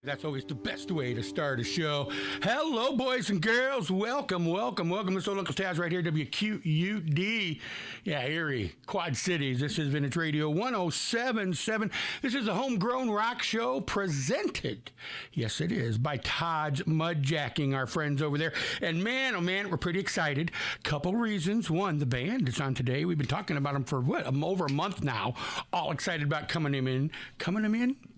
That's always the best way to start a show. Hello, boys and girls. Welcome. This old Uncle Tazz right here, WQUD. Yeah, Erie, Quad Cities. This is Vintage Radio 107.7. This is a Homegrown rock show presented, yes it is, by Tazz Mudjacking, our friends over there. And man, oh man, we're pretty excited. Couple reasons. One, the band is on today. We've been talking about them for, over a month now. All excited about coming them in.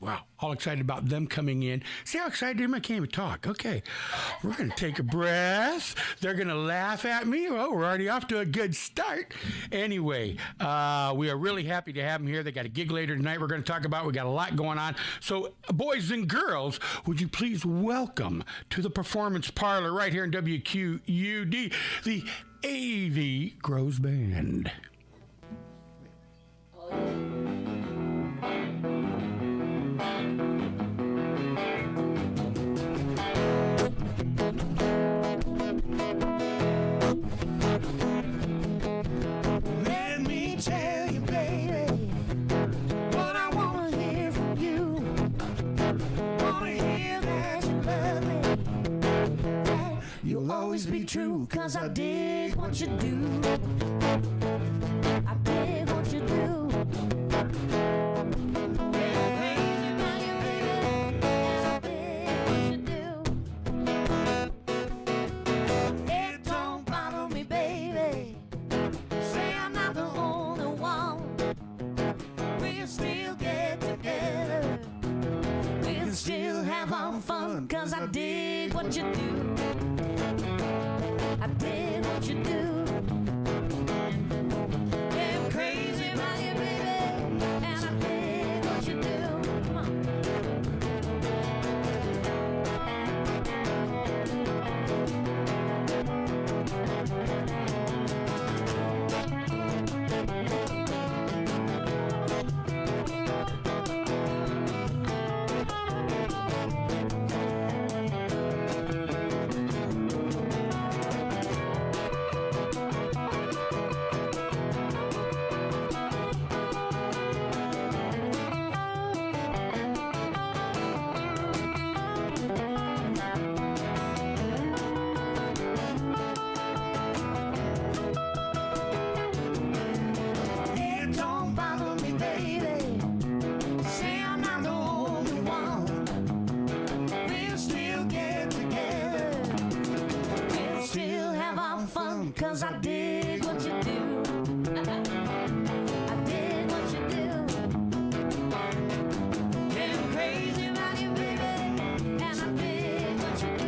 Wow. All excited about them coming in. See how excited I am? I can't even talk. Okay. We're going to take a breath. They're going to laugh at me. Well, we're already off to a good start. Anyway, we are really happy to have them here. They got a gig later tonight we're going to talk about. We got a lot going on. So, boys and girls, would you please welcome to the performance parlor right here in WQUD, the Avey Grouws Band. Let me tell you, baby, what I want to hear from you. Want to hear that you love me. You'll always be true, 'cause I dig what you do. I dig what you do. Fun, 'cause I dig what you do. I dig what you do. Yeah, I'm crazy about you, baby, and I dig what you do. Come on. Cause I did what you do. I did what you do. Yeah, I'm crazy about you, baby, and I did what you do.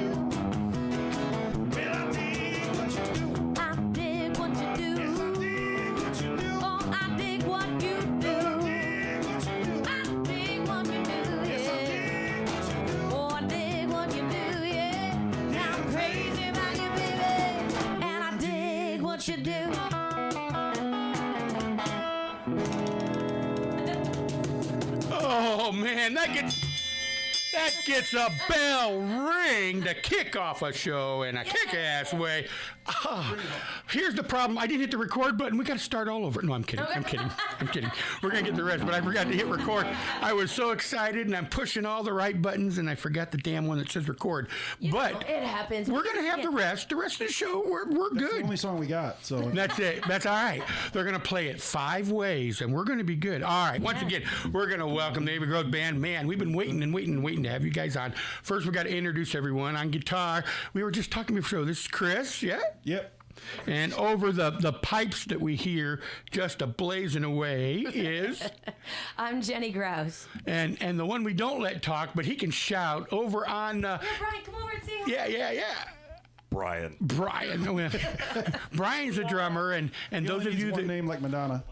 Well, I did what you do. I did what you do. Yes, I did what you do. Oh, I did what you do. I did what you do. I did what you do. Yes, I did what you do. Oh, I did what you do. Yeah. Now I'm crazy about you, baby, and I did what you do. Oh man, that gets a bell ring to kick off a show in a kick-ass way. Here's the problem. I didn't hit the record button. We got to start all over. No, I'm kidding. We're going to get the rest, but I forgot to hit record. I was so excited, and I'm pushing all the right buttons, and I forgot the damn one that says record. But it happens. We're going to have the rest. The rest of the show, we're good. That's the only song we got. So that's it. That's all right. They're going to play it 5 ways, and we're going to be good. All right. Once again, we're going to welcome the Avey Grouws Band. Man, we've been waiting to have you guys on. First, we got to introduce everyone. On guitar, we were just talking before. This is Chris, yeah? Yep. And over the pipes that we hear just a-blazing away is... I'm Jenny Grouws. And the one we don't let talk, but he can shout over on... Hey, Brian, come over and say hi. Yeah. Brian. Brian's a drummer, and those of you that... name like Madonna.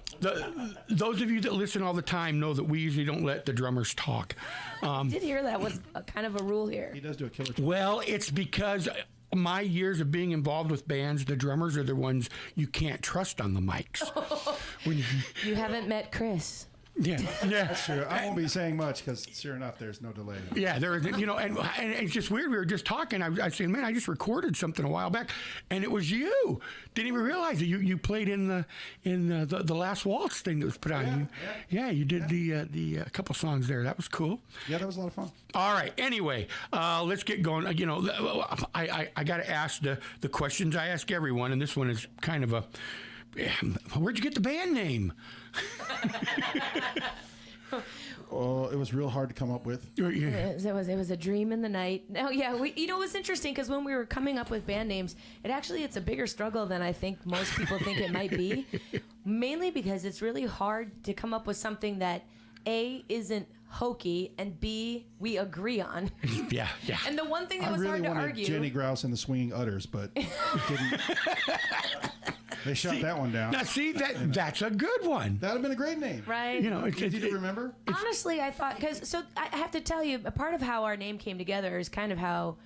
Those of you that listen all the time know that we usually don't let the drummers talk. I did hear that was kind of a rule here. He does do a killer job. Well, it's because my years of being involved with bands, the drummers are the ones you can't trust on the mics. You haven't met Chris. Yeah. Sure, I won't be saying much because sure enough, there's no delay. Yeah, there is, and it's just weird. We were just talking. I was saying, man, I just recorded something a while back, and it was you. Didn't even realize that you played in the last waltz thing that was put on. You did the couple songs there. That was cool. Yeah, that was a lot of fun. All right. Anyway, let's get going. I got to ask the questions I ask everyone, and this one is kind of a. Where'd you get the band name? Oh, it was real hard to come up with. It was a dream in the night. No, yeah, it was interesting because when we were coming up with band names, it's a bigger struggle than I think most people think it might be. Mainly because it's really hard to come up with something that A, isn't hokey, and B, we agree on. Yeah. And the one thing that I was really hard to wanted argue. Jenny Grouws and the Swinging Utters, but it didn't. They shut that one down. Now, see, that's a good one. That'd have been a great name. Right. Did you remember? Honestly, I thought I have to tell you, a part of how our name came together is kind of how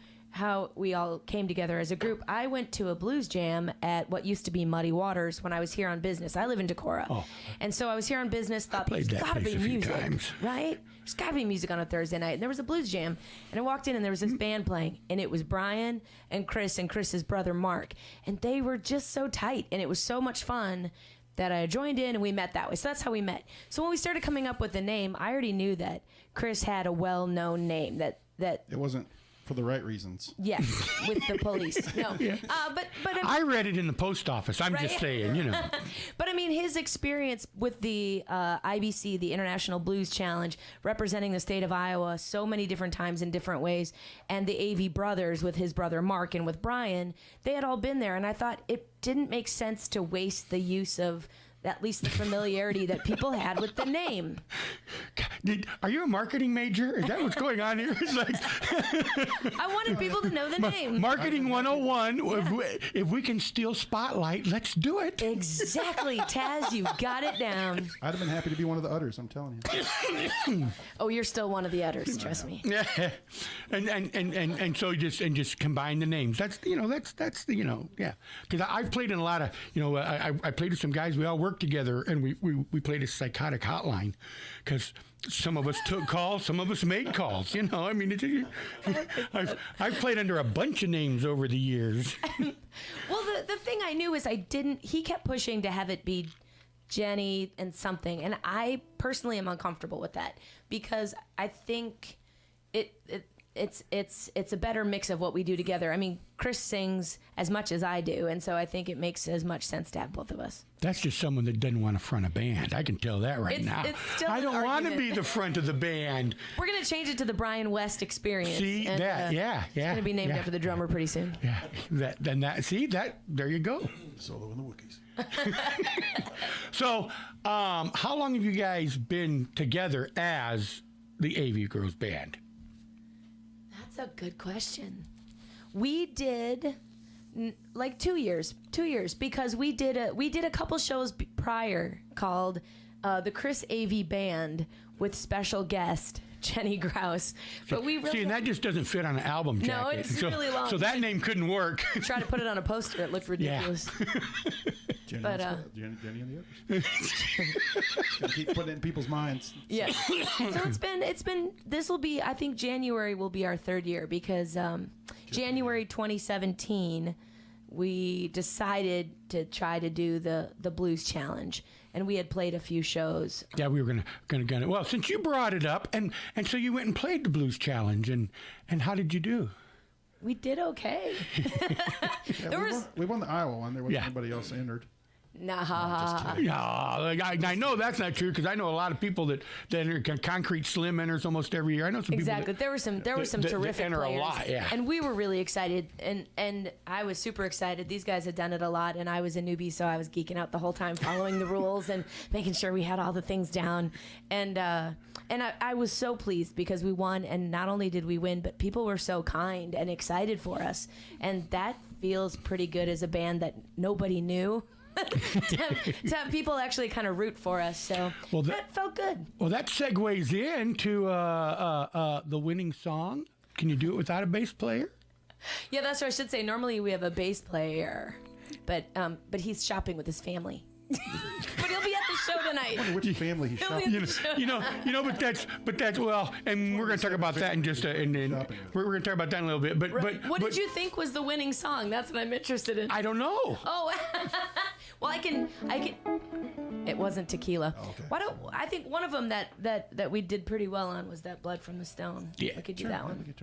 we all came together as a group. I went to a blues jam at what used to be Muddy Waters when I was here on business. I live in Decorah, and so I was here on business. Thought played there's that got to place be a few music, times. right? There's got to be music on a Thursday night. And there was a blues jam, and I walked in, and there was this band playing, and it was Brian and Chris's brother Mark, and they were just so tight, and it was so much fun that I joined in, and we met that way. So that's how we met. So when we started coming up with the name, I already knew that Chris had a well-known name that It wasn't for the right reasons. yes, with the police. No, but I read it in the post office. I'm just saying, But I mean, his experience with the IBC, the International Blues Challenge, representing the state of Iowa so many different times in different ways, and the Avey brothers with his brother Mark and with Brian, they had all been there, and I thought it didn't make sense to waste the use of at least the familiarity that people had with the name. Are you a marketing major? Is that what's going on here? It's like I wanted people to know the name. Marketing 101. Yeah. If we can steal spotlight, let's do it. Exactly, Tazz, you got it down. I'd have been happy to be one of the Utters. I'm telling you. Oh, you're still one of the Utters, trust me. Yeah, and so just combine the names. That's yeah. Because I've played in a lot of I played with some guys. We all worked together, and we played a psychotic hotline because some of us took calls, some of us made calls. I mean, I've played under a bunch of names over the years. Well, the thing I knew is he kept pushing to have it be Jenny and something, and I personally am uncomfortable with that because I think it's a better mix of what we do together. I mean, Chris sings as much as I do, and so I think it makes as much sense to have both of us. That's just someone that doesn't want to front a band. I can tell that right now. It's still I don't an want to argument. be the front of the band. We're going to change it to the Brian West Experience. See, and, that, yeah. It's going to be named after the drummer pretty soon. Yeah, there you go. Solo in the Wookiees. So, how long have you guys been together as the Avey Grouws band? That's a good question. We did like 2 years because we did a couple shows prior called the Chris Avey Band with special guest Jenny Grouws. But we really See, and that just doesn't fit on an album jacket. No, it's really long. So that name couldn't work. try to put it on a poster. It looked ridiculous. Jenny, But, Jenny and the Utters. Gotta keep putting it in people's minds. Yeah. So it's been this will be, I think January will be our third year because January 2017 we decided to try to do the Blues Challenge, and we had played a few shows. Yeah, we were gonna. Well, since you brought it up, and so you went and played the Blues Challenge, and how did you do? We did okay. Yeah, we won the Iowa one. There wasn't anybody else entered. Nah. Yeah, I know that's not true because I know a lot of people that enter Concrete Slim enters almost every year. I know some Exactly. people There were some terrific enter players, a lot, yeah. and we were really excited, and I was super excited. These guys had done it a lot, and I was a newbie, so I was geeking out the whole time, following the rules and making sure we had all the things down. And I was so pleased because we won, and not only did we win, but people were so kind and excited for us, and that feels pretty good as a band that nobody knew. to have people actually kind of root for us, so that felt good. Well, that segues into the winning song. Can you do it without a bass player? Yeah, that's what I should say. Normally we have a bass player, but he's shopping with his family. But he'll be at the show tonight. Which family he's He'll be shopping in with. the show. but that's well, and we're going to talk about that in just and we're going to talk about that in a little bit. But What did you think was the winning song? That's what I'm interested in. I don't know. Oh, well, I can. It wasn't Tequila. Oh, okay. Why don't I think one of them that we did pretty well on was that Blood from the Stone. Yeah. We could do that one.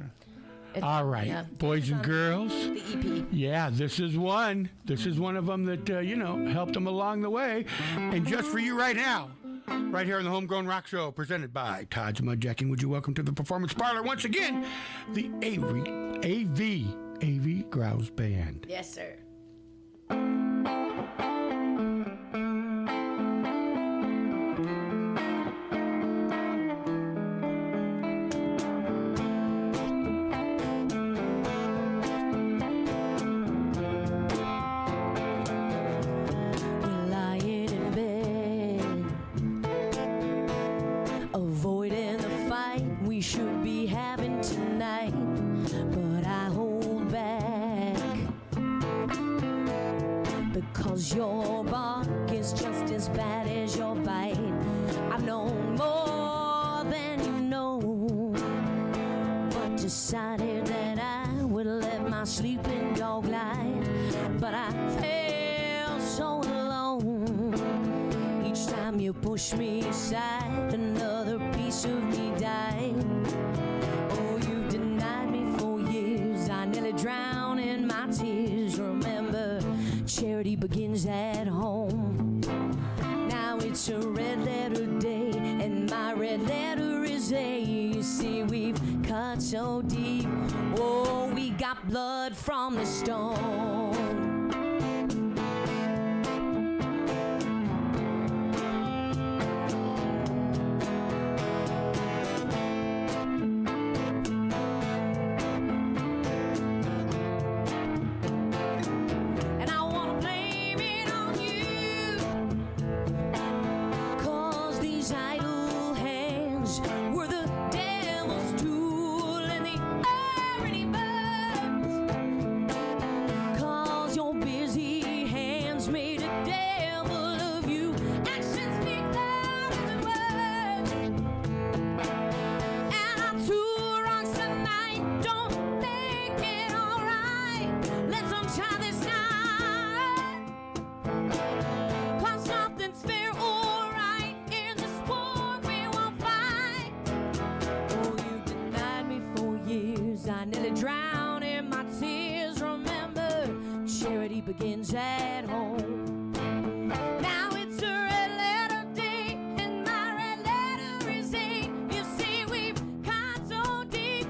It's- All right, yeah. boys and girls. The EP. Yeah, this is one. This is one of them that helped them along the way, and just for you right now, right here on the Homegrown Rock Show, presented by Tazz Mudjacking. Would you welcome to the performance parlor once again, the Avey Grouws Band. Yes, sir. We should be having tonight, but I hold back because your bark is just as bad as your bite. I've known more than you know, but decided that I would let my sleeping dog lie. But I felt so alone each time you push me aside. Another piece of me died. Oh, you've denied me for years. I nearly drown in my tears. Remember, charity begins at home. Now it's a red letter day, and my red letter is A. You see, we've cut so deep. Oh, we got blood from the stone. Begins at home. Now it's a red letter day, and my red letter is A. You see, we've cut so deep.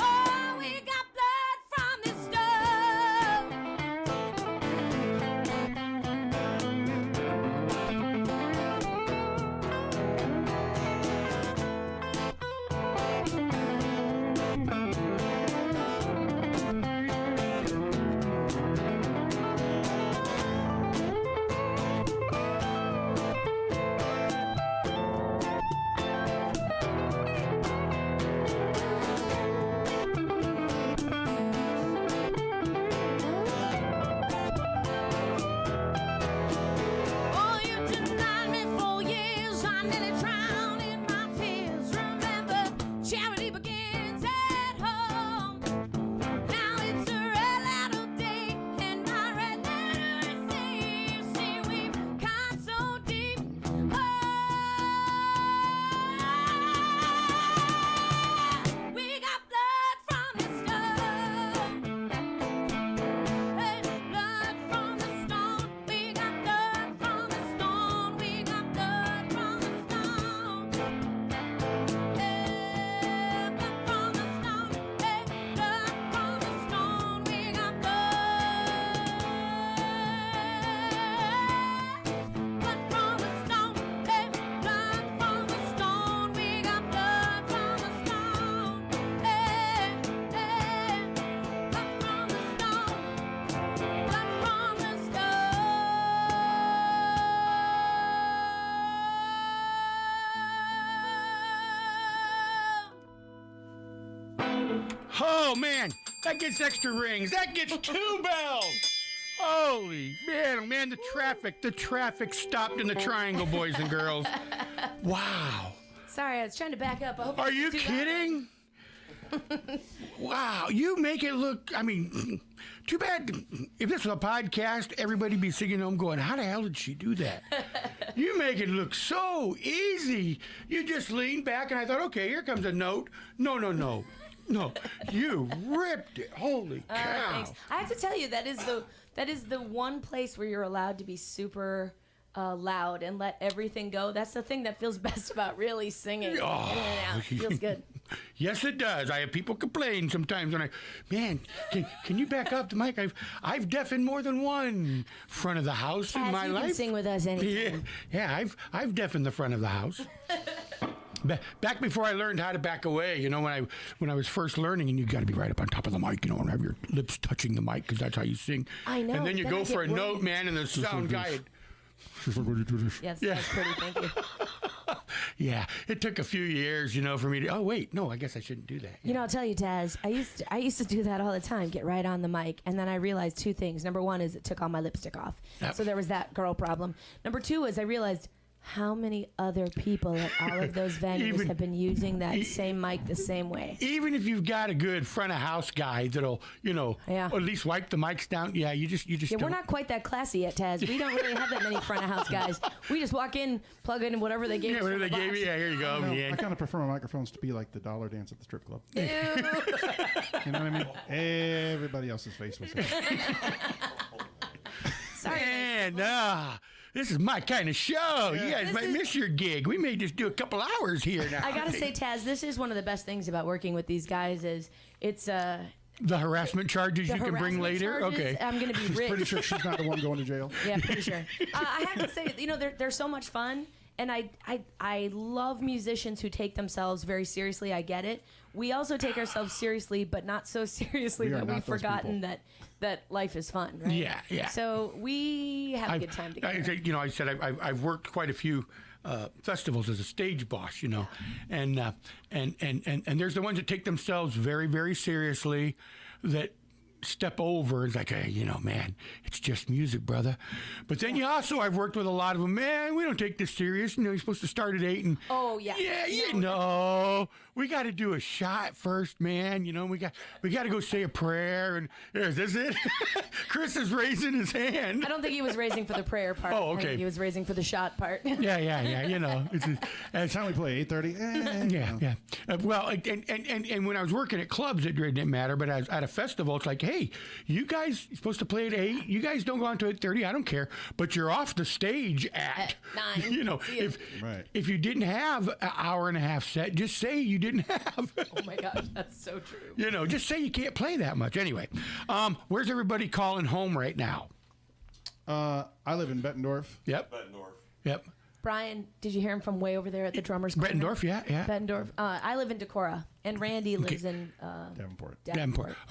Oh, we got blood from this Oh man, that gets extra rings. That gets 2 bells. Holy man, oh man, the traffic stopped in the triangle, boys and girls. Wow. Sorry, I was trying to back up. I hope Are I you didn't do kidding? Wow, you make it look, I mean, too bad. If this was a podcast, everybody'd be singing home going, how the hell did she do that? You make it look so easy. You just lean back, and I thought, okay, here comes a note. No, you ripped it. Holy cow. Thanks. I have to tell you, that is the one place where you're allowed to be super loud and let everything go. That's the thing that feels best about really singing. Oh. In and out. Feels good. Yes, it does. I have people complain sometimes when can you back up the mic? I've deafened more than one front of the house in Tazz, my you life. can sing with us anytime. Yeah, I've deafened the front of the house. Back before I learned how to back away, when I was first learning, and you got to be right up on top of the mic, and have your lips touching the mic because that's how you sing. I know. And then you Then go I for a get note, worried. man, and the sound guy. Yes, Yeah. that's pretty. Thank you. Yeah, it took a few years, for me to. Oh wait, no, I guess I shouldn't do that. I'll tell you, Tazz, I used to do that all the time, get right on the mic, and then I realized two things. Number one is it took all my lipstick off. Yep. So there was that girl problem. Number two is I realized how many other people at all of those venues have been using that same mic the same way. Even if you've got a good front of house guy that'll, Yeah. at least wipe the mics down. Yeah, you just Yeah, don't. we're not quite that classy yet, Tazz. We don't really have that many front of house guys. We just walk in, plug in whatever they gave us. Yeah, whatever they from the gave box. me. Yeah, here you go, No, man. I kind of prefer my microphones to be like the dollar dance at the strip club. Ew. You know what I mean? Everybody else's face was there. Sorry. Man, this is my kind of show. You guys might miss your gig. We may just do a couple hours here now. I gotta say, Tazz, this is one of the best things about working with these guys is it's the harassment charges the you can bring harassment later. charges, Okay. I'm gonna be rich. Pretty sure she's not the one going to jail. Yeah, pretty sure. I have to say, they're so much fun, and I love musicians who take themselves very seriously. I get it. We also take ourselves seriously, but not so seriously We are that we've not those forgotten that life is fun. Right? Yeah. So we have a good time together. I said I've worked quite a few festivals as a stage boss, and there's the ones that take themselves very, very seriously, that step over. It's like, hey, man, it's just music, brother. But then I've worked with a lot of them. Man, we don't take this serious. You're supposed to start at 8 and. Oh yeah. Yeah, we got to do a shot first, man. We got to go say a prayer. And is this it? Chris is raising his hand. I don't think he was raising for the prayer part. Oh, I okay. think he was raising for the shot part. Yeah. It's That's how we play, 8:30. yeah. Well, and when I was working at clubs, it didn't matter. But at a festival, it's like, hey, you guys are supposed to play at 8. You guys don't go on to 8:30. I don't care. But you're off the stage at 9. See you. If you didn't have an hour and a half set, just say you didn't have. Oh my gosh, that's so true. Just say you can't play that much. Anyway, where's everybody calling home right now? I live in Bettendorf. Yep. Yep. Brian, did you hear him from way over there at the drummer's corner? Bettendorf, yeah. Bettendorf. I live in Decorah, and Randy lives in Davenport.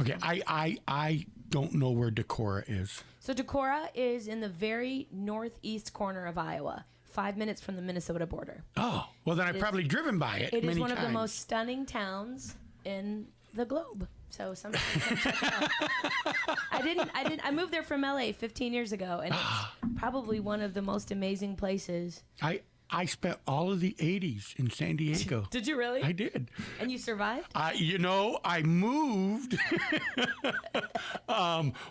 Okay, I don't know where Decorah is. So Decorah is in the very northeast corner of Iowa, 5 minutes from the Minnesota border. Oh, well then I've probably driven by it. It is many one of the times. most stunning towns in the globe. So sometimes come check it out. I moved there from LA 15 years ago, and it's probably one of the most amazing places. I spent all of the 80s in San Diego. Did you really? I did. And you survived? I moved.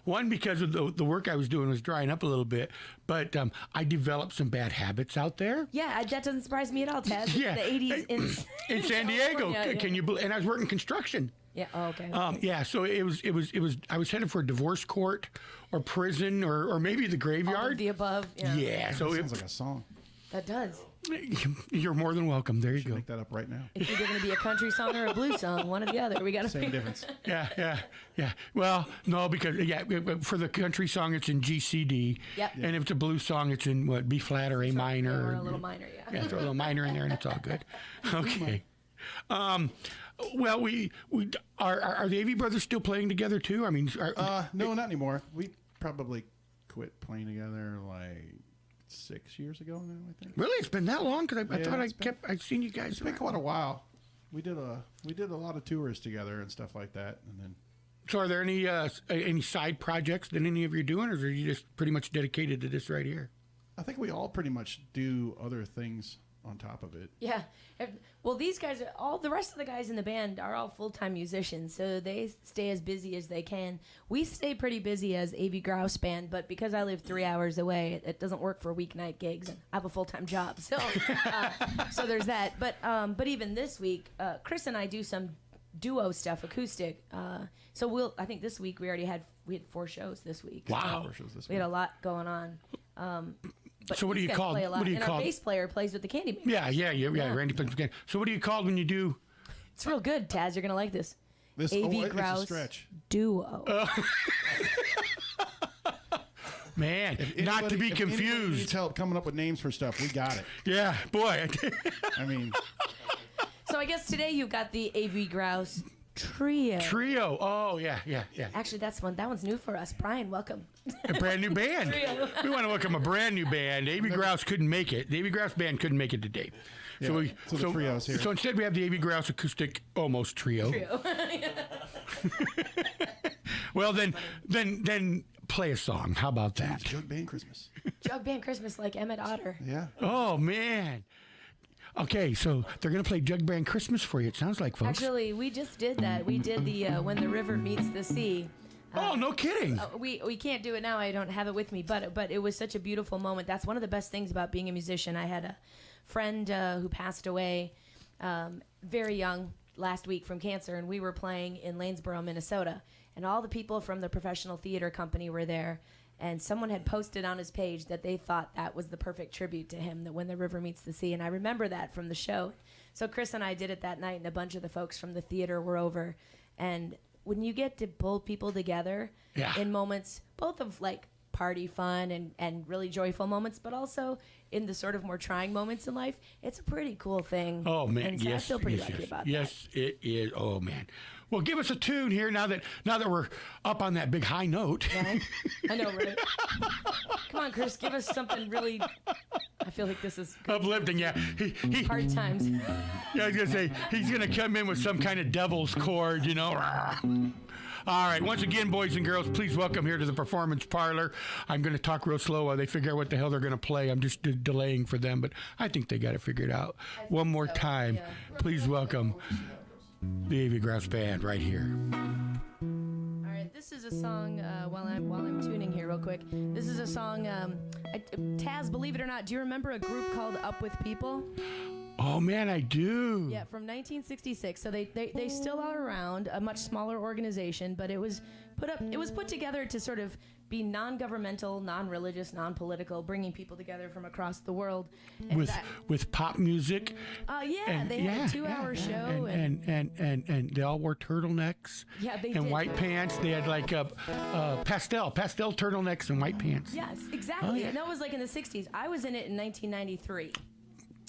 One, because of the work I was doing was drying up a little bit, but I developed some bad habits out there. Yeah, that doesn't surprise me at all, Tazz. Yeah. The 80s in San Diego. California, yeah. Can you believe? And I was working construction. Yeah. Oh, okay. Yeah. So it was. I was headed for a divorce court, or prison, or maybe the All graveyard. of the above. Yeah. Yeah. So Sounds like a song. That does. You're more than welcome. There you Should go. make that up right now. It's either going to be a country song or a blues song, one or the other. We got to Same figure. difference. Yeah. Well, no, because for the country song, it's in G, C, D. Yep. And if it's a blues song, it's in what, B flat or A minor. Or a little minor, yeah. Yeah, throw a little minor in there, and it's all good. Okay. Well, we are the Avey brothers still playing together too? I mean, No, not anymore. We probably quit playing together like 6 years ago now, I think. really, it's been that long? Because I Yeah, thought I'd seen you guys. It's been quite a while. We did a lot of tours together and stuff like that, and then So are there any side projects that any of you are doing, or are you just pretty much dedicated to this right here? I think we all pretty much do other things on top of it. Yeah. Well, these guys, all the rest of the guys in the band are all full-time musicians, so they stay as busy as they can. We stay pretty busy as Avey Grouws band, but because I live 3 hours away, it doesn't work for weeknight gigs, and I have a full-time job. So, so there's that. But even this week, Chris and I do some duo stuff, acoustic. So I think this week we had 4 shows this week. Wow. So 4 shows this we had week. a lot going on. But So what do these you guys call? play a lot, What do you and call? our bass player plays with the Candyman. Yeah. Randy plays again. So what do you call when you do? It's real good, Tazz. You're gonna like this. This Avey it's a Grouws stretch. duo. Man, not to be If anybody confused. needs help coming up with names for stuff, we got it. Yeah, boy. I mean, So I guess today you've got the Avey Grouws trio. Trio. Oh, yeah. Actually, that one's new for us. Brian, welcome. A brand new band. Trio. We want to welcome a brand new band. Avey Grouws couldn't make it. The Avey Grouws band couldn't make it today. so the trio's here. So instead we have the Avey Grouws acoustic almost trio. Well, then play a song. How about that? Jug Band Christmas. Jug Band Christmas like Emmett Otter. Yeah. Oh, man. Okay, so they're going to play Jug Band Christmas for you, it sounds like, folks. Actually, we just did that. We did the When the River Meets the Sea. Oh, no kidding. We can't do it now. I don't have it with me, but it was such a beautiful moment. That's one of the best things about being a musician. I had a friend who passed away very young last week from cancer, and we were playing in Lanesboro, Minnesota, and all the people from the professional theater company were there, and someone had posted on his page that they thought that was the perfect tribute to him, that When the River Meets the Sea, and I remember that from the show. So Chris and I did it that night, and a bunch of the folks from the theater were over, and when you get to pull people together in moments, both of like party fun and really joyful moments, but also in the sort of more trying moments in life, it's a pretty cool thing. Oh, man, and so yes. I feel pretty lucky about that. Yes, it is. Oh, man. Well, give us a tune here now that we're up on that big high note. Right? I know, right? Come on, Chris, give us something really. I feel like this is good. Uplifting, yeah. He Hard times. Yeah, I was gonna say he's gonna come in with some kind of devil's chord, you know. All right, once again, boys and girls, please welcome here to the performance parlor. I'm gonna talk real slow while they figure out what the hell they're gonna play. I'm just delaying for them, but I think they got it figured out. One more time, yeah. please welcome the Avey Grouws band right here. All right, this is a song. While I'm tuning here, real quick, this is a song. Tazz, believe it or not, do you remember a group called Up With People? Oh man, I do. Yeah, from 1966. So they still are around, a much smaller organization, but it was put together to sort of be non-governmental, non-religious, non-political, bringing people together from across the world. And With pop music. they had a 2-hour show, and they all wore turtlenecks. Yeah, they and did. white pants. They had like pastel turtlenecks and white pants. yes, exactly. Oh, yeah. And that was like in the 60s. I was in it in 1993,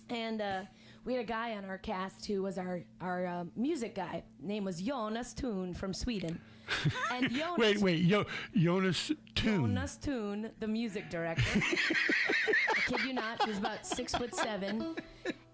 and we had a guy on our cast who was our music guy. Name was Jonas Thun from Sweden. And Jonas, Jonas Thun. Jonas Thun, the music director. I kid you not, he was about 6'7"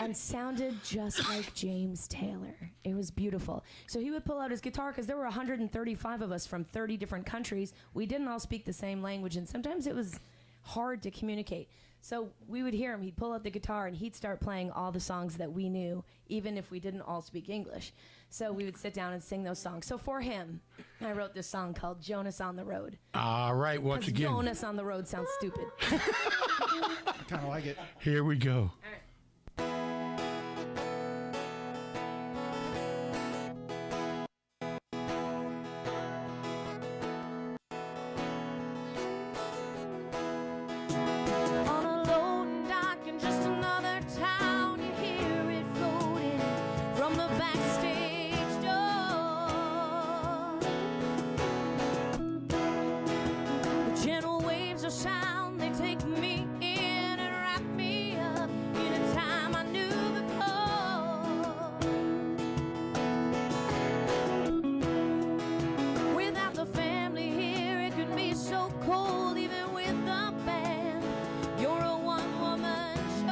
and sounded just like James Taylor. It was beautiful. So he would pull out his guitar, because there were 135 of us from 30 different countries. We didn't all speak the same language, and sometimes it was hard to communicate. So we would hear him, he'd pull out the guitar, and he'd start playing all the songs that we knew, even if we didn't all speak English. So we would sit down and sing those songs. So for him, I wrote this song called Jonas on the Road. All right, once 'Cause again, Jonas on the road sounds stupid. Kind of like it. here we go. On a load dock in just another town, you hear it floating from the backstage door. The gentle waves of sound, they take me in and wrap me up in a time I knew before. Without the family here, it could be so cold, even with the band. You're a one-woman show.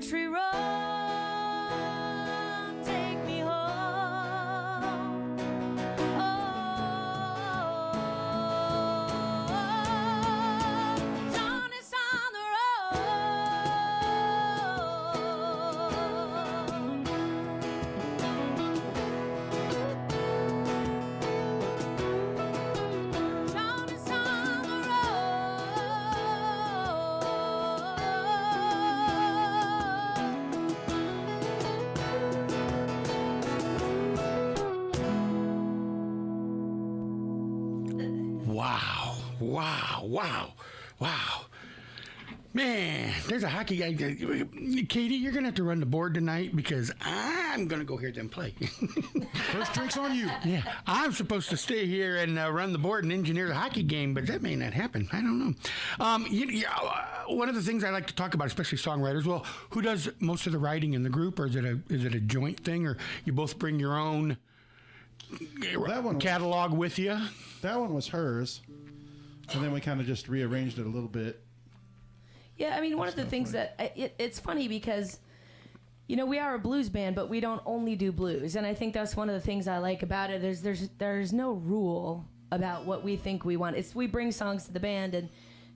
country road, take me home. Oh, Jonas on the road. Jonas on the Wow. Wow. Wow. Wow. Man, there's a hockey guy. Katie, you're going to have to run the board tonight because I'm going to go hear them play. First drink's on you. Yeah, I'm supposed to stay here and run the board and engineer the hockey game, but that may not happen. I don't know. One of the things I like to talk about, especially songwriters, well, who does most of the writing in the group, or is it a joint thing, or you both bring your own That one, catalog with you? that one was hers, and then we kind of just rearranged it a little bit. Yeah, I mean, one of the things that it's funny because, you know, we are a blues band, but we don't only do blues, and I think that's one of the things I like about it. There's no rule about what we think we want. We bring songs to the band, and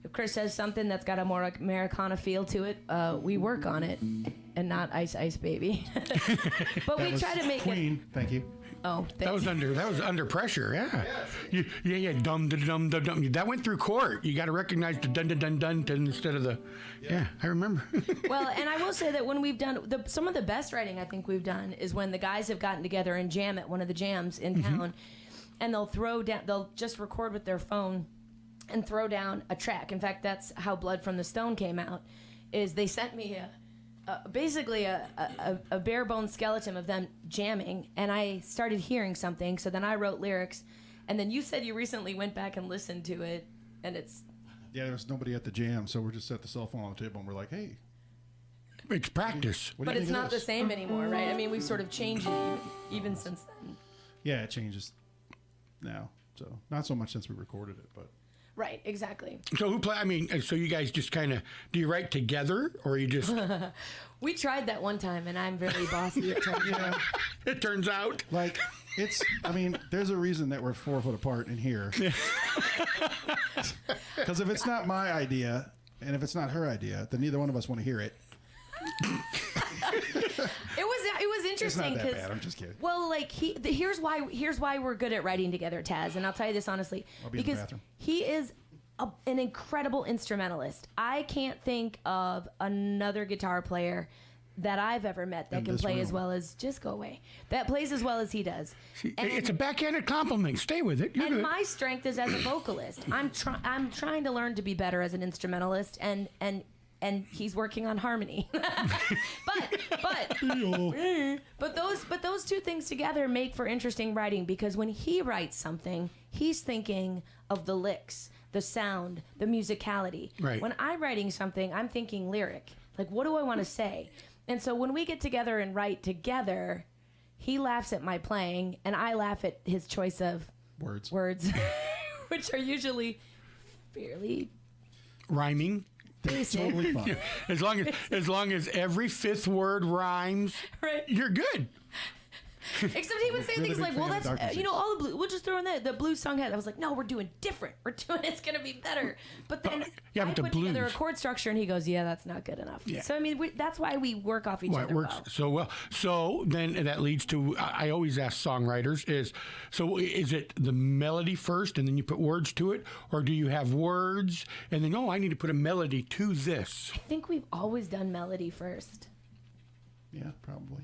if Chris says something that's got a more Americana feel to it, we work on it, and not Ice Ice Baby. But we try to make Queen, thank you. Oh, That was under pressure. Yeah. Yeah. Dum dum dum dum. That went through court. You got to recognize the dun dun dun dun instead of the. Yeah, I remember. Well, and I will say that when we've done some of the best writing I think we've done is when the guys have gotten together and jam at one of the jams in town, and they'll just record with their phone and throw down a track. In fact, that's how Blood from the Stone came out. Is they sent me basically a bare bones skeleton of them jamming, and I started hearing something. So then I wrote lyrics, and then you said you recently went back and listened to it, and it's. Yeah, there was nobody at the jam, so we just set the cell phone on the table and we're like, hey. It's practice. What do But you it's think of not the this? same anymore, right? I mean, we've sort of changed it even since then. Yeah, it changes now. So not so much since we recorded it, but Right, exactly. So who play? I mean, so you guys just kind of do you write together, or you just? We tried that one time, and I'm very bossy at times. yeah, It turns out. like I mean, there's a reason that we're 4 foot apart in here. Because if it's not my idea and if it's not her idea, then neither one of us want to hear it. It was It's interesting not that because bad. I'm just kidding. well, like here's why we're good at writing together, Tazz, and I'll tell you this honestly, I'll be in the because bathroom. he is an incredible instrumentalist. I can't think of another guitar player that I've ever met that In can this play as room. well as just go away. That plays as well as he does. And- It's a backhanded compliment. Stay with it. You're And good. my strength is as a vocalist. I'm trying to learn to be better as an instrumentalist, and he's working on harmony. but those two things together make for interesting writing, because when he writes something, he's thinking of the licks, the sound, the musicality. Right. When I'm writing something, I'm thinking lyric. Like, what do I want to say? And so when we get together and write together, he laughs at my playing, and I laugh at his choice of Words. which are usually fairly Rhyming. basic. Totally fine. As long as every fifth word rhymes, Right. you're good. Except he would say Really things big like, "Well, fan of that's Dark all the blue. We'll just throw in the blues song head." I was like, "No, we're doing different. We're doing it's gonna be better." But then yeah, I but the put together a blues. chord structure, and he goes, "Yeah, that's not good enough." Yeah. So I mean, that's why we work off each Well, other it works well. so well. So then that leads to I always ask songwriters is it the melody first and then you put words to it, or do you have words and then I need to put a melody to this? I think we've always done melody first. Yeah, probably.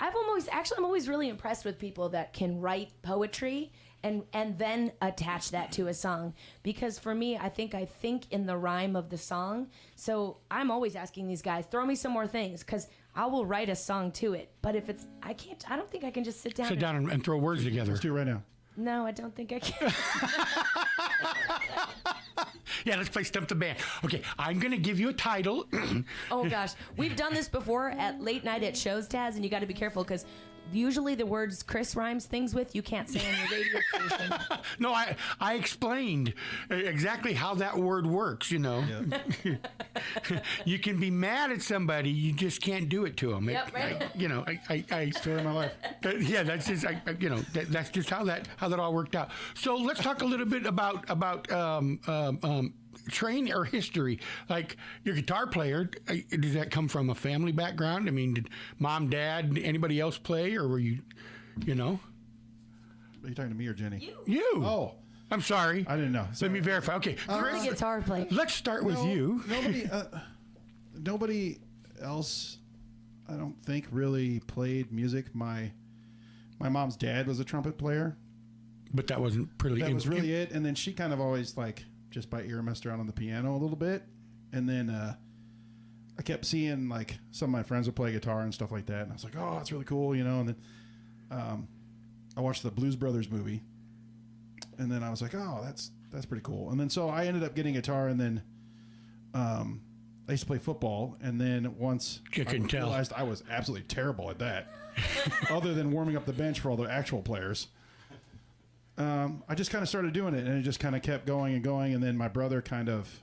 I'm always really impressed with people that can write poetry and then attach that to a song, because for me, I think in the rhyme of the song. So I'm always asking these guys, throw me some more things, because I will write a song to it. But if I don't think I can just sit down. Sit down and throw words together. Let's do it right now. No, I don't think I can. Yeah, let's play Stump the Band. Okay, I'm going to give you a title. Oh gosh, we've done this before at late night at shows, Tazz, and you got to be careful because usually the words Chris rhymes things with, you can't say on your radio station. No, I explained exactly how that word works, you know. You can be mad at somebody, you just can't do it to them. Yep, right. Story of my life. Yeah, that's just that's just how that all worked out. So let's talk a little bit about training or history. Like your guitar player, does that come from a family background? I mean, did mom, dad, anybody else play, or were you know? Are you talking to me or Jenny? You. Oh, I'm sorry. I didn't know. Let Sorry. me verify. Okay, I'm a guitar player. let's start with you. Nobody else, I don't think, really played music. My mom's dad was a trumpet player. But that wasn't really. That was really it. And then she kind of always like just by ear messed around on the piano a little bit. And then I kept seeing like some of my friends would play guitar and stuff like that. And I was like, oh, that's really cool, you know. And then I watched the Blues Brothers movie. And then I was like, oh, that's pretty cool. And then so I ended up getting a guitar, and then I used to play football. And then once You can tell. realized I was absolutely terrible at that, other than warming up the bench for all the actual players. I just kind of started doing it, and it just kind of kept going and going. And then my brother kind of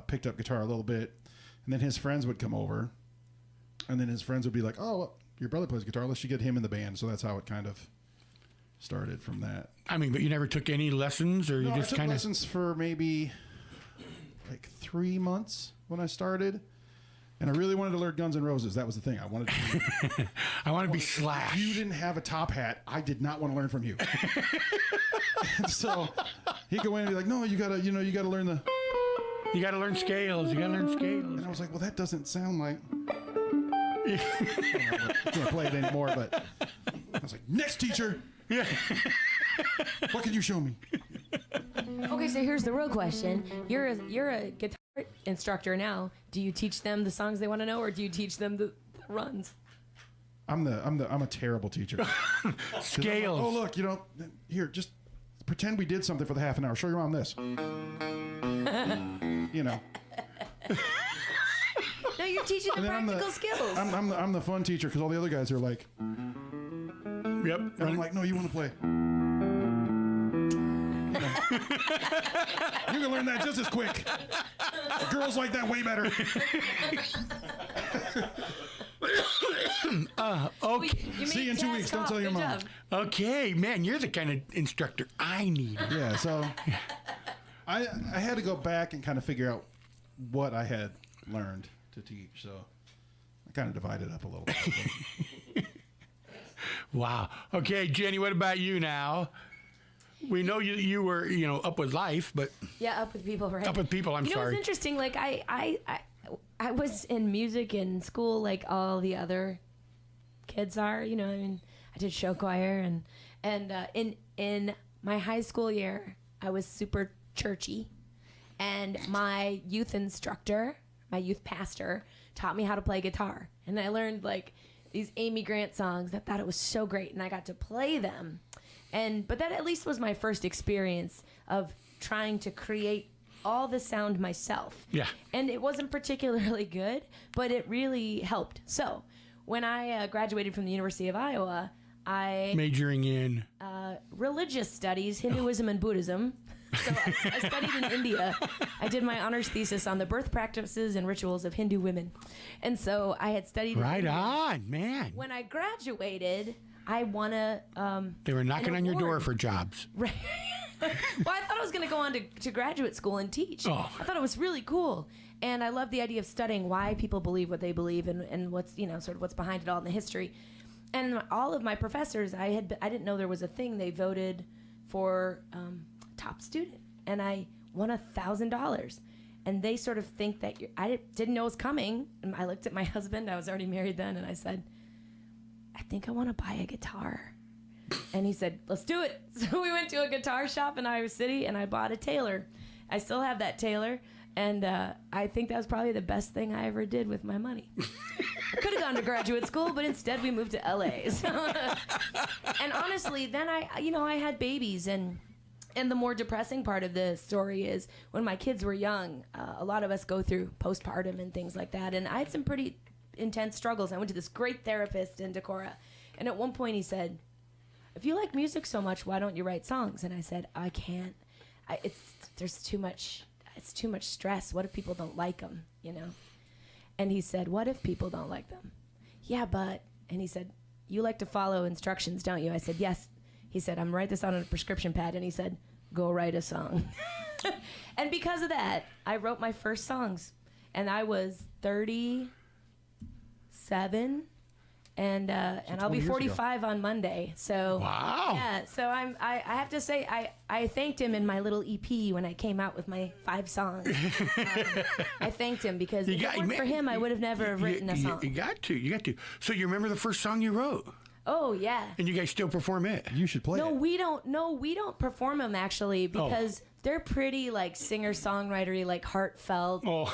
picked up guitar a little bit, and then his friends would come over, and then his friends would be like, oh, well, your brother plays guitar. Let's get him in the band. So that's how it kind of started from that. I mean, but you never took any lessons, or you No, just I took kind of. lessons for maybe like 3 months when I started. And I really wanted to learn Guns N' Roses. That was the thing. I wanted to. I want to be Slash. If you didn't have a top hat, I did not want to learn from you. And so he'd go in and be like, no, you gotta learn the. You got to learn scales. You got to learn scales. And I was like, well, that doesn't sound like. I can't play it anymore, but I was like, next teacher. Yeah. What can you show me? Okay, so here's the real question. You're a guitar instructor now. Do you teach them the songs they want to know, or do you teach them the runs? I'm a terrible teacher. 'Cause Scales. I'm like, oh, look, here, just pretend we did something for the half an hour. Show your mom this. You know. No, you're teaching them And then practical skills. I'm the fun teacher because all the other guys are like, Yep. and I'm like, no, you want to play. You can learn that just as quick. Girls like that way better. Okay. See you in 2 weeks. Don't tell your mom. Okay, man, you're the kind of instructor I need. Yeah, so I had to go back and kind of figure out what I had learned to teach. So I kind of divided up a little bit. Wow. Okay, Jenny, what about you now? We know you were, up with life, but Yeah, up with people, right? up with people, I'm You know sorry. what's interesting? Like I was in music in school, like all the other kids are. I mean, I did show choir, and in my high school year, I was super churchy, and my youth instructor, my youth pastor, taught me how to play guitar, and I learned like these Amy Grant songs. I thought it was so great, and I got to play them. But that at least was my first experience of trying to create all the sound myself. Yeah. And it wasn't particularly good, but it really helped. So when I graduated from the University of Iowa, I Majoring in. religious studies, Hinduism and Buddhism. So I studied in India. I did my honors thesis on the birth practices and rituals of Hindu women. And so I had studied in Right India. on, man. When I graduated, I won a They were knocking on your door award. for jobs. Right. Well, I thought I was going to go on to graduate school and teach. Oh. I thought it was really cool. And I love the idea of studying why people believe what they believe and what's, sort of what's behind it all in the history. And all of my professors, I didn't know there was a thing. They voted for top student. And I won $1,000. And they sort of think that I didn't know it was coming. And I looked at my husband. I was already married then. And I said, I think I want to buy a guitar. And he said, let's do it. So we went to a guitar shop in Iowa City, and I bought a Taylor. I still have that Taylor, and I think that was probably the best thing I ever did with my money. I could have gone to graduate school, but instead we moved to LA. So, and honestly, then I had babies, and the more depressing part of the story is when my kids were young, a lot of us go through postpartum and things like that, and I had some pretty intense struggles. I went to this great therapist in Decorah, And at one point he said, if you like music so much, why don't you write songs? And I said, I can't. It's too much stress. What if people don't like them, you know? And he said, what if people don't like them? Yeah, but, and he said, you like to follow instructions, don't you? I said, yes. He said, I'm write this out on a prescription pad. And he said, go write a song. And because of that, I wrote my first songs. And I was 37. And I'll be 45 on Monday. So Wow. yeah. So I have to say I thanked him in my little EP when I came out with my 5 songs. I thanked him because if it weren't for him, I would have never have written a song. You got to. So you remember the first song you wrote? Oh yeah. And you guys still perform it? You should play No, it. we don't perform them actually because they're pretty like singer-songwritery, like heartfelt. Oh.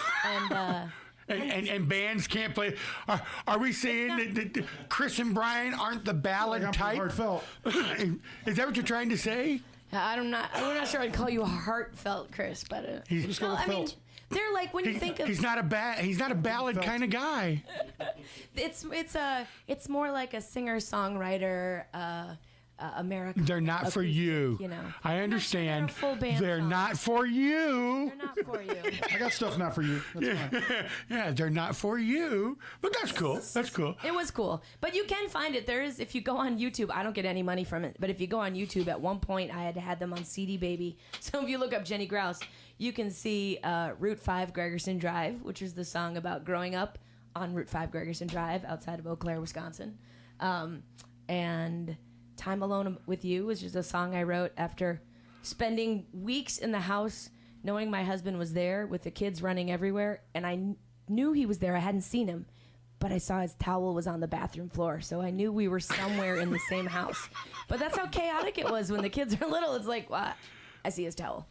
And bands can't play. Are we saying that Chris and Brian aren't the ballad I'm type? heartfelt. Is that what you're trying to say? I'm not sure I'd call you heartfelt, Chris, but Just go with I mean, felt. they're like when you think of He's not a ballad Felt. kind of guy. it's more like a singer-songwriter American. They're not for you. You know, I understand. they're full band They're songs. not for you. They're not for you. I got stuff not for you. That's fine. Yeah, they're not for you. But that's cool. That's cool. It was cool, but you can find it. There is, if you go on YouTube, I don't get any money from it, but if you go on YouTube, at one point I had them on CD Baby. So if you look up Jenny Grouse, you can see Route 5 Gregerson Drive, which is the song about growing up on Route 5 Gregerson Drive outside of Eau Claire, Wisconsin. And Time Alone with You was just a song I wrote after spending weeks in the house knowing my husband was there with the kids running everywhere, and I knew he was there. I hadn't seen him, but I saw his towel was on the bathroom floor, so I knew we were somewhere in the same house. But that's how chaotic it was when the kids are little. It's like, well, I see his towel.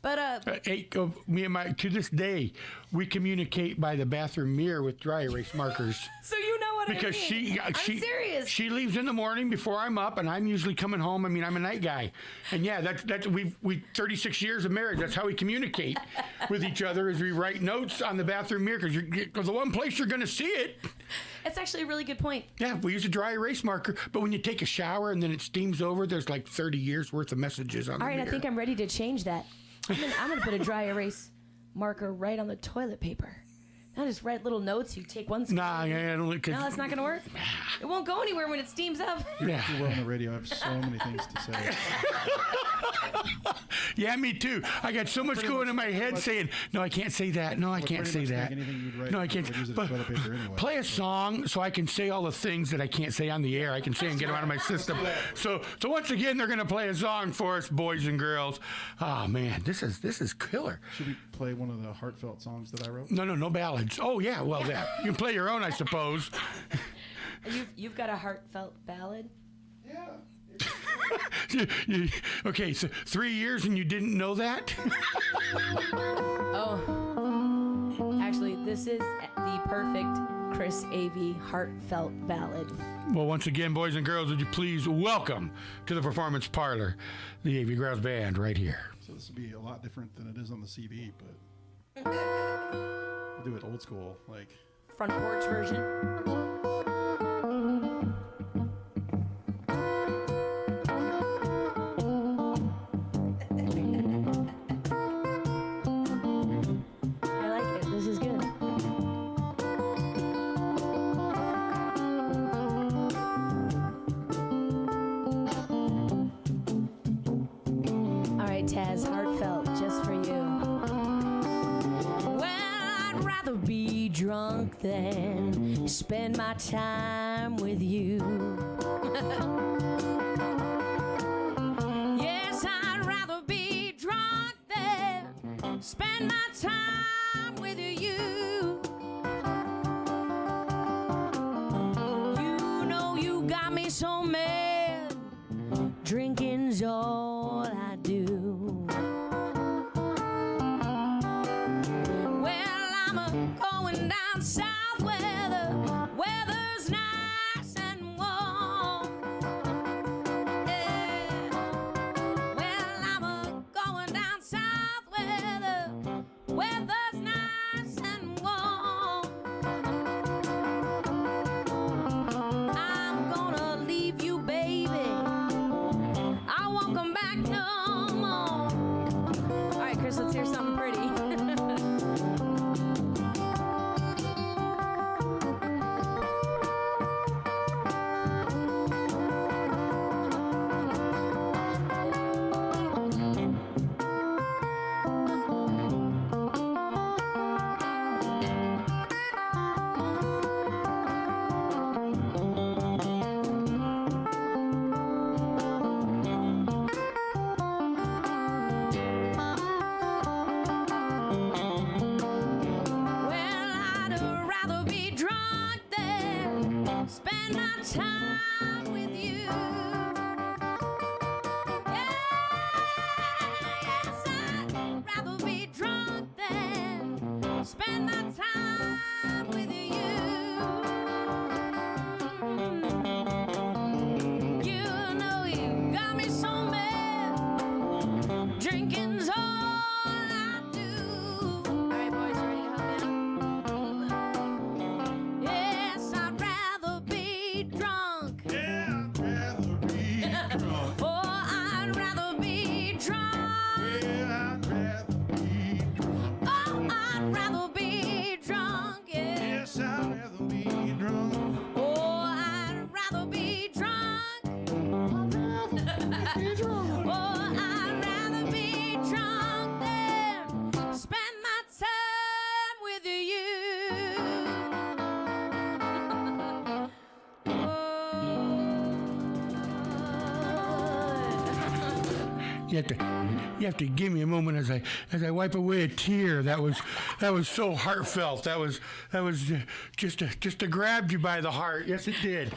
But Me and my to this day, we communicate by the bathroom mirror with dry erase markers. so you know what Because I mean. I'm serious. She leaves in the morning before I'm up, and I'm usually coming home. I mean, I'm a night guy, and yeah, that's we 36 years of marriage. That's how we communicate with each other. Is we write notes on the bathroom mirror because the one place you're going to see it. It's actually a really good point. Yeah, we use a dry erase marker, but when you take a shower and then it steams over, there's like 30 years worth of messages on the All right, mirror. I think I'm ready to change that. I'm gonna put a dry erase marker right on the toilet paper. Not just write little notes. You take one. Nah, yeah, I don't. No, that's not gonna work. It won't go anywhere when it steams up. Yeah. You're well on the radio. I have so many things to say. Yeah, me too. I got so much going in my head saying, no, I can't say that. No, I can't pretty say much that. make anything you'd write, No, I you can't. would use it as But toilet paper anyway. play a song so I can say all the things that I can't say on the air. I can say and get them out of my system. So once again, they're going to play a song for us, boys and girls. Oh man, this is killer. Should we play one of the heartfelt songs that I wrote? No ballads. Oh yeah, well that you can play your own, I suppose. You've got a heartfelt ballad. Yeah. Okay, so 3 years and you didn't know that? Oh, actually, this is the perfect Chris Avey heartfelt ballad. Well, once again, boys and girls, would you please welcome to the performance parlor the Avey Grouws Band right here. So this will be a lot different than it is on the CB, but we'll do it old school, like. Front porch version. I like it. This is good. All right, Tazz, heartfelt, just for you. Well, I'd rather be drunk than spend my time with you. Yes, I'd rather be drunk than spend my time with you. You know you got me so mad, drinking's all I do. Well, I'm going down south where the weather's nice and warm. Yeah. Well, I'm going down south where the weather's nice and warm. I'm gonna leave You have to give me a moment as I wipe away a tear. That was so heartfelt. That was just grabbed you by the heart. Yes, it did.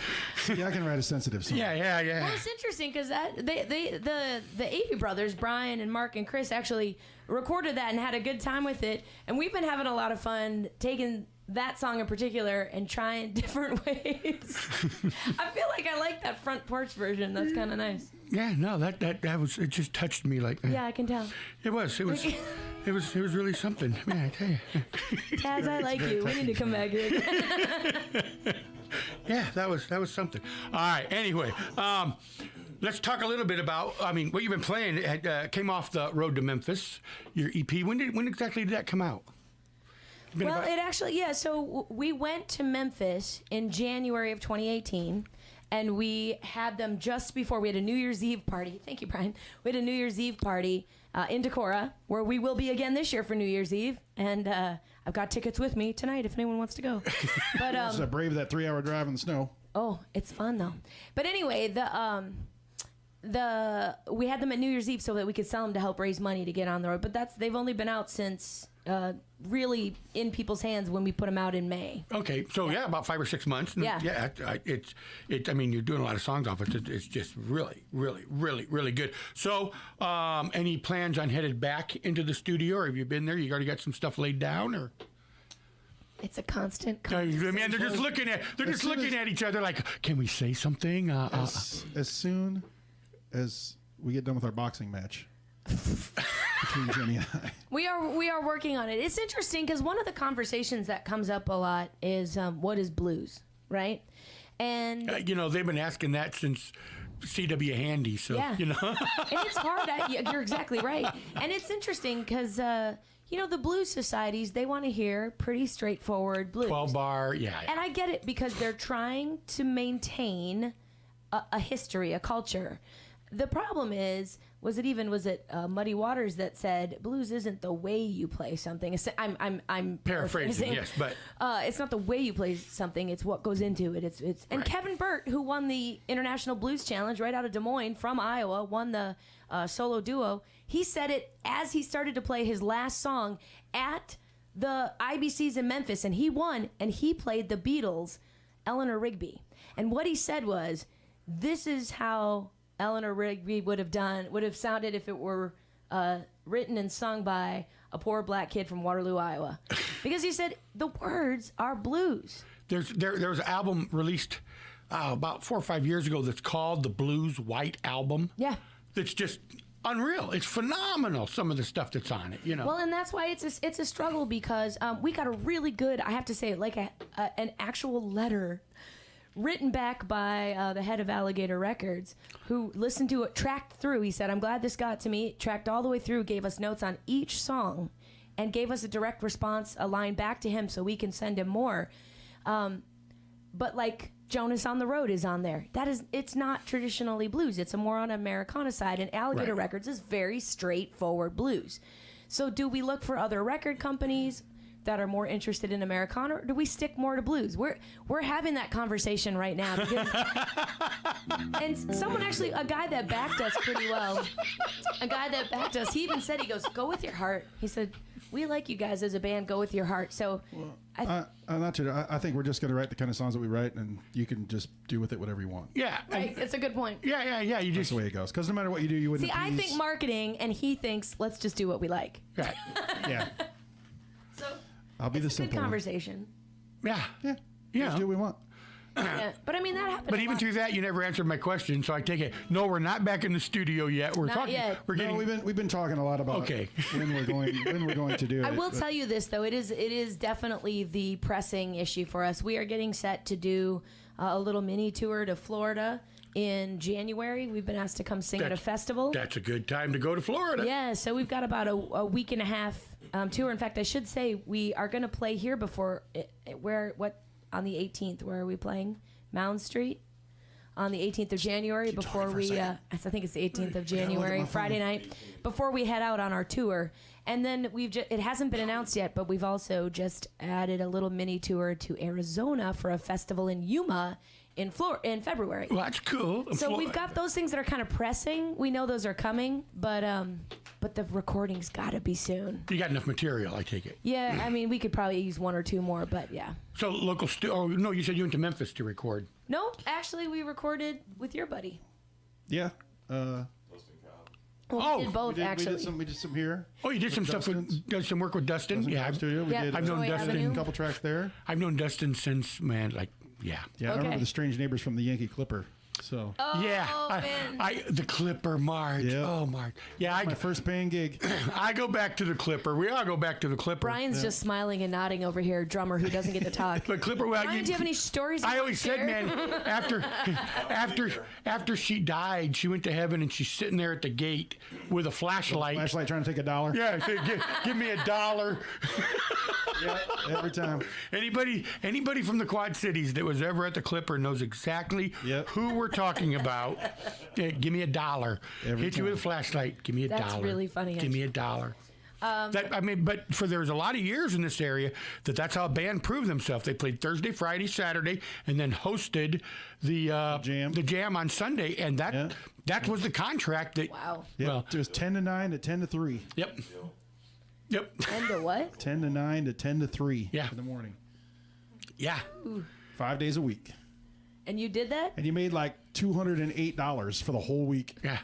Yeah, I can write a sensitive song. Yeah. Well, it's interesting because the Avey brothers, Brian and Mark and Chris, actually recorded that and had a good time with it. And we've been having a lot of fun taking that song in particular and trying different ways. I feel like I like that front porch version. That's kind of nice. Yeah, no, that was, it just touched me like. Yeah, I can tell. It was really something. Man, I tell you. Tazz, I like you. We need to come back here. Yeah, that was something. All right. Anyway, let's talk a little bit about. I mean, what you've been playing. It came off the road to Memphis. Your EP. When exactly did that come out? Well, it actually, yeah. So we went to Memphis in January of 2018, and we had them just before we had a New Year's Eve party. Thank you, Brian. We had a New Year's Eve party in Decorah, where we will be again this year for New Year's Eve, and I've got tickets with me tonight if anyone wants to go. But So brave that 3-hour drive in the snow. oh, it's fun though. But anyway, we had them at New Year's Eve so that we could sell them to help raise money to get on the road. But they've only been out since really in people's hands when we put them out in May. Okay, so yeah, about 5 or 6 months. And Yeah. It's I mean, you're doing a lot of songs off it. It's just really, really, really, really good. So, any plans on headed back into the studio, or have you been there? You already got some stuff laid down, or? It's a constant I conversation. mean, they're just looking at each other like, can we say something? As soon as we get done with our boxing match between Jenny and I. We are working on it. It's interesting because one of the conversations that comes up a lot is what is blues, right? And they've been asking that since C.W. Handy, so Yeah. And and it's hard. You're exactly right. And it's interesting because the blues societies, they want to hear pretty straightforward blues. 12-bar, yeah. And I get it because they're trying to maintain a history, a culture. The problem is, was it Muddy Waters that said blues isn't the way you play something? I'm Paraphrasing, yes, but it's not the way you play something; it's what goes into it. It's and Right. Kevin Burt, who won the International Blues Challenge right out of Des Moines from Iowa, won the solo duo. He said it as he started to play his last song at the IBCs in Memphis, and he won, and he played the Beatles' Eleanor Rigby. And what he said was, "This is how Eleanor Rigby would have sounded if it were written and sung by a poor black kid from Waterloo, Iowa," because he said the words are blues. there was an album released about 4 or 5 years ago that's called the Blues White Album. Yeah. That's just unreal. It's phenomenal, some of the stuff that's on it, Well, and that's why it's a struggle because we got a really good, I have to say, like an actual letter written back by the head of Alligator Records, who listened to it, tracked through. He said, "I'm glad this got to me," tracked all the way through, gave us notes on each song, and gave us a direct response, a line back to him so we can send him more. But like Jonas on the Road is on there. It's not traditionally blues. It's a more on Americana side, and Alligator Right. Records is very straightforward blues. So do we look for other record companies that are more interested in Americana, or do we stick more to blues? We're having that conversation right now because, and someone actually, a guy that backed us pretty well, he even said, he goes, "Go with your heart." He said, "We like you guys as a band. Go with your heart." So, I think we're just going to write the kind of songs that we write, and you can just do with it whatever you want. Yeah. right, it's a good point. Yeah. You That's just the way it goes. Because no matter what you do, you wouldn't See, I appease- think marketing, and he thinks, let's just do what we like. right. Yeah. So I'll be the it's a good simple one. conversation. Yeah. Yeah. Yeah. Just do what we want. Yeah. But I mean, that happened. But a even lot. through that, you never answered my question, so I take it. No, we're not back in the studio yet. We're Not talking. yet. We're getting. No, we've been talking a lot about Okay. when we're going to do it. I will but- tell you this though, it is definitely the pressing issue for us. We are getting set to do a little mini tour to Florida in January. We've been asked to come sing at a festival. That's a good time to go to Florida. Yeah, so we've got about a week and a half tour. In fact, I should say we are going to play here before on the 18th. Where are we playing? Mound Street. On the 18th of January, before we, I think it's the 18th of January, Friday night, before we head out on our tour. And then it hasn't been announced yet, but we've also just added a little mini tour to Arizona for a festival in Yuma in February. Well, that's cool. So we've got those things that are kind of pressing. We know those are coming, but the recording's got to be soon. You got enough material, I take it. Yeah, I mean, we could probably use 1 or 2 more, but yeah. So local oh, no, you said you went to Memphis to record. No, actually, we recorded with your buddy. Yeah. Well, we did both, we actually. did some here. Oh, you did some stuff did some work with Dustin? Yeah, Studio. We Yeah. did I've known Joy Dustin. Avenue. a couple tracks there. I've known Dustin since, man, like, yeah. Yeah, I Okay. remember the Strange Neighbors from the Yankee Clipper. So Yeah, man. the Clipper March. Yeah. Oh, March. Yeah, my first paying gig. I go back to the Clipper. We all go back to the Clipper. Brian's just smiling and nodding over here, drummer who doesn't get to talk. But Clipper, well, Brian, do you have any stories? I you always wanna said, share? man, after she died, she went to heaven and she's sitting there at the gate with a flashlight. Flashlight trying to take $1. Yeah, say, give me $1. Yeah, every time. Anybody from the Quad Cities that was ever at the Clipper knows exactly Yep. who we're talking about. Give me $1. Every Hit you with a time. flashlight. Give me $1. That's really funny, Give me $1. But there was a lot of years in this area that's how a band proved themselves. They played Thursday, Friday, Saturday, and then hosted the jam on Sunday, and that was the contract. That Wow. Yeah, Well, it was 10 to 9 to 10 to 3. Yep. 10 to what? 10 to 9 to 10 to 3 Yeah. in the morning. Yeah. 5 days a week. And you did that? And you made like $208 for the whole week. Yeah.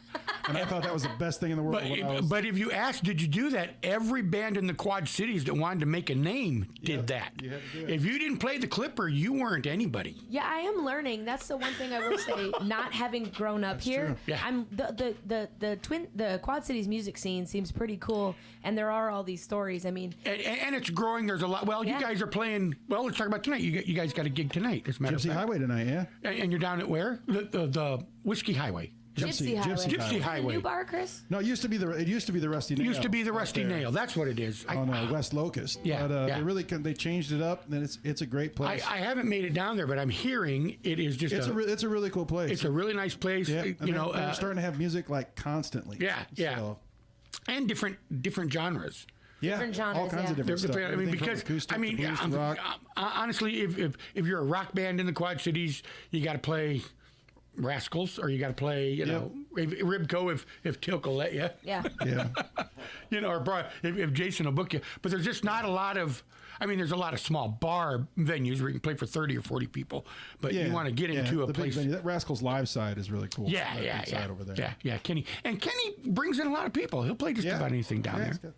And I thought that was the best thing in the world. when I was- But if you ask, did you do that? Every band in the Quad Cities that wanted to make a name did that. you had to do it. If you didn't play the Clipper, you weren't anybody. Yeah, I am learning. That's the one thing I will say. Not having grown up here, true. Yeah. I'm the Quad Cities music scene seems pretty cool, and there are all these stories. I mean, And it's growing. There's a lot. Well, Yeah. you guys are playing. Well, let's talk about tonight. You guys got a gig tonight. As a matter of Gypsy fact. Highway tonight, yeah? And you're down at where? The Whiskey Highway. Gypsy Highway. Gypsy Highway. New bar, Chris? No, it used to be the Rusty Nail. Used to be the out Rusty there Nail. That's what it is. on West Locust. Yeah, But yeah. they changed it up, and it's a great place. I haven't made it down there, but I'm hearing it is just it's a really cool place. it's a really nice place. yeah, You and know, they're starting to have music like constantly. Yeah, yeah. So, and different genres. yeah, Different genres, all kinds yeah. of different stuff. I mean, Everything from because acoustic to blues to I'm- rock. honestly, if you're a rock band in the Quad Cities, you got to play Rascals, or you got to play, Ribco if Tilk will let you, Yeah. Yeah, or if Jason will book you. But there's just not a lot of. I mean, there's a lot of small bar venues where you can play for 30 or 40 people, but you want to get into a the big place. venue. That Rascals live side is really cool. Yeah, That yeah, big yeah, side over there. yeah. Kenny brings in a lot of people. He'll play just Yeah. about anything down Yeah, there. it's good.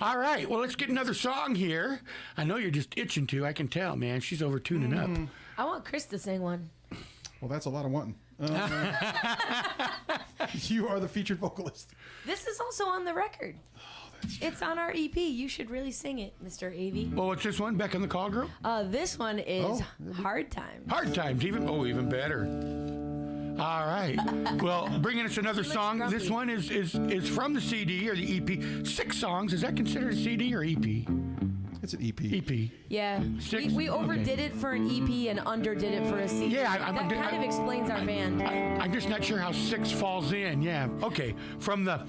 All right, well, let's get another song here. I know you're just itching to. I can tell, man. She's over tuning up. I want Chris to sing one. Well, that's a lot of wanting. You are the featured vocalist. This is also on the record. It's on our EP. You should really sing it, Mr. Avey. Well, what's this one? Beck and the Call Girl? This one is Oh. Hard Time. Hard Times, even better. All right. Well, bringing us another song. grumpy. This one is from the CD or the EP. 6 songs. Is that considered a CD or EP? It's an EP. EP. Yeah. Six? We overdid it for an EP and underdid it for a CD. Yeah, that kind of explains our band. I'm just not sure how 6 falls in. Yeah. Okay. From the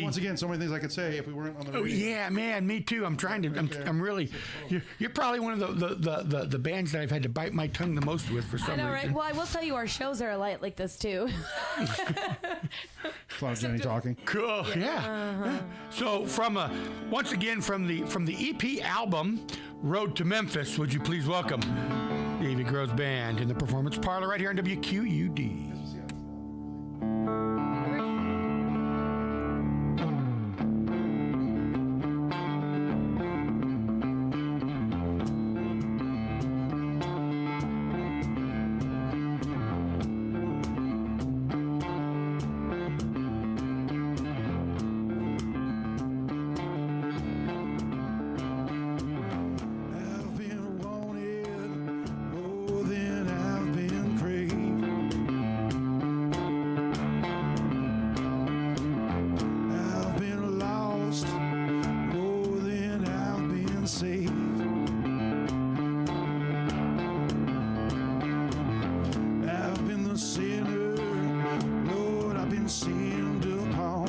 Once again, so many things I could say if we weren't on the Oh radio. yeah, man, me too. I'm trying to. I'm really. You're probably one of the bands that I've had to bite my tongue the most with for some I know, right? reason. Well, I will tell you, our shows are light like this too. It's a lot of Jenny talking. Cool. Yeah. So once again from the EP album Road to Memphis, would you please welcome the Avey Grouws Band in the performance parlor right here on WQUD. I've been wanted more than I've been craved. I've been lost more than I've been saved. I've been the sinner, Lord, I've been sinned upon.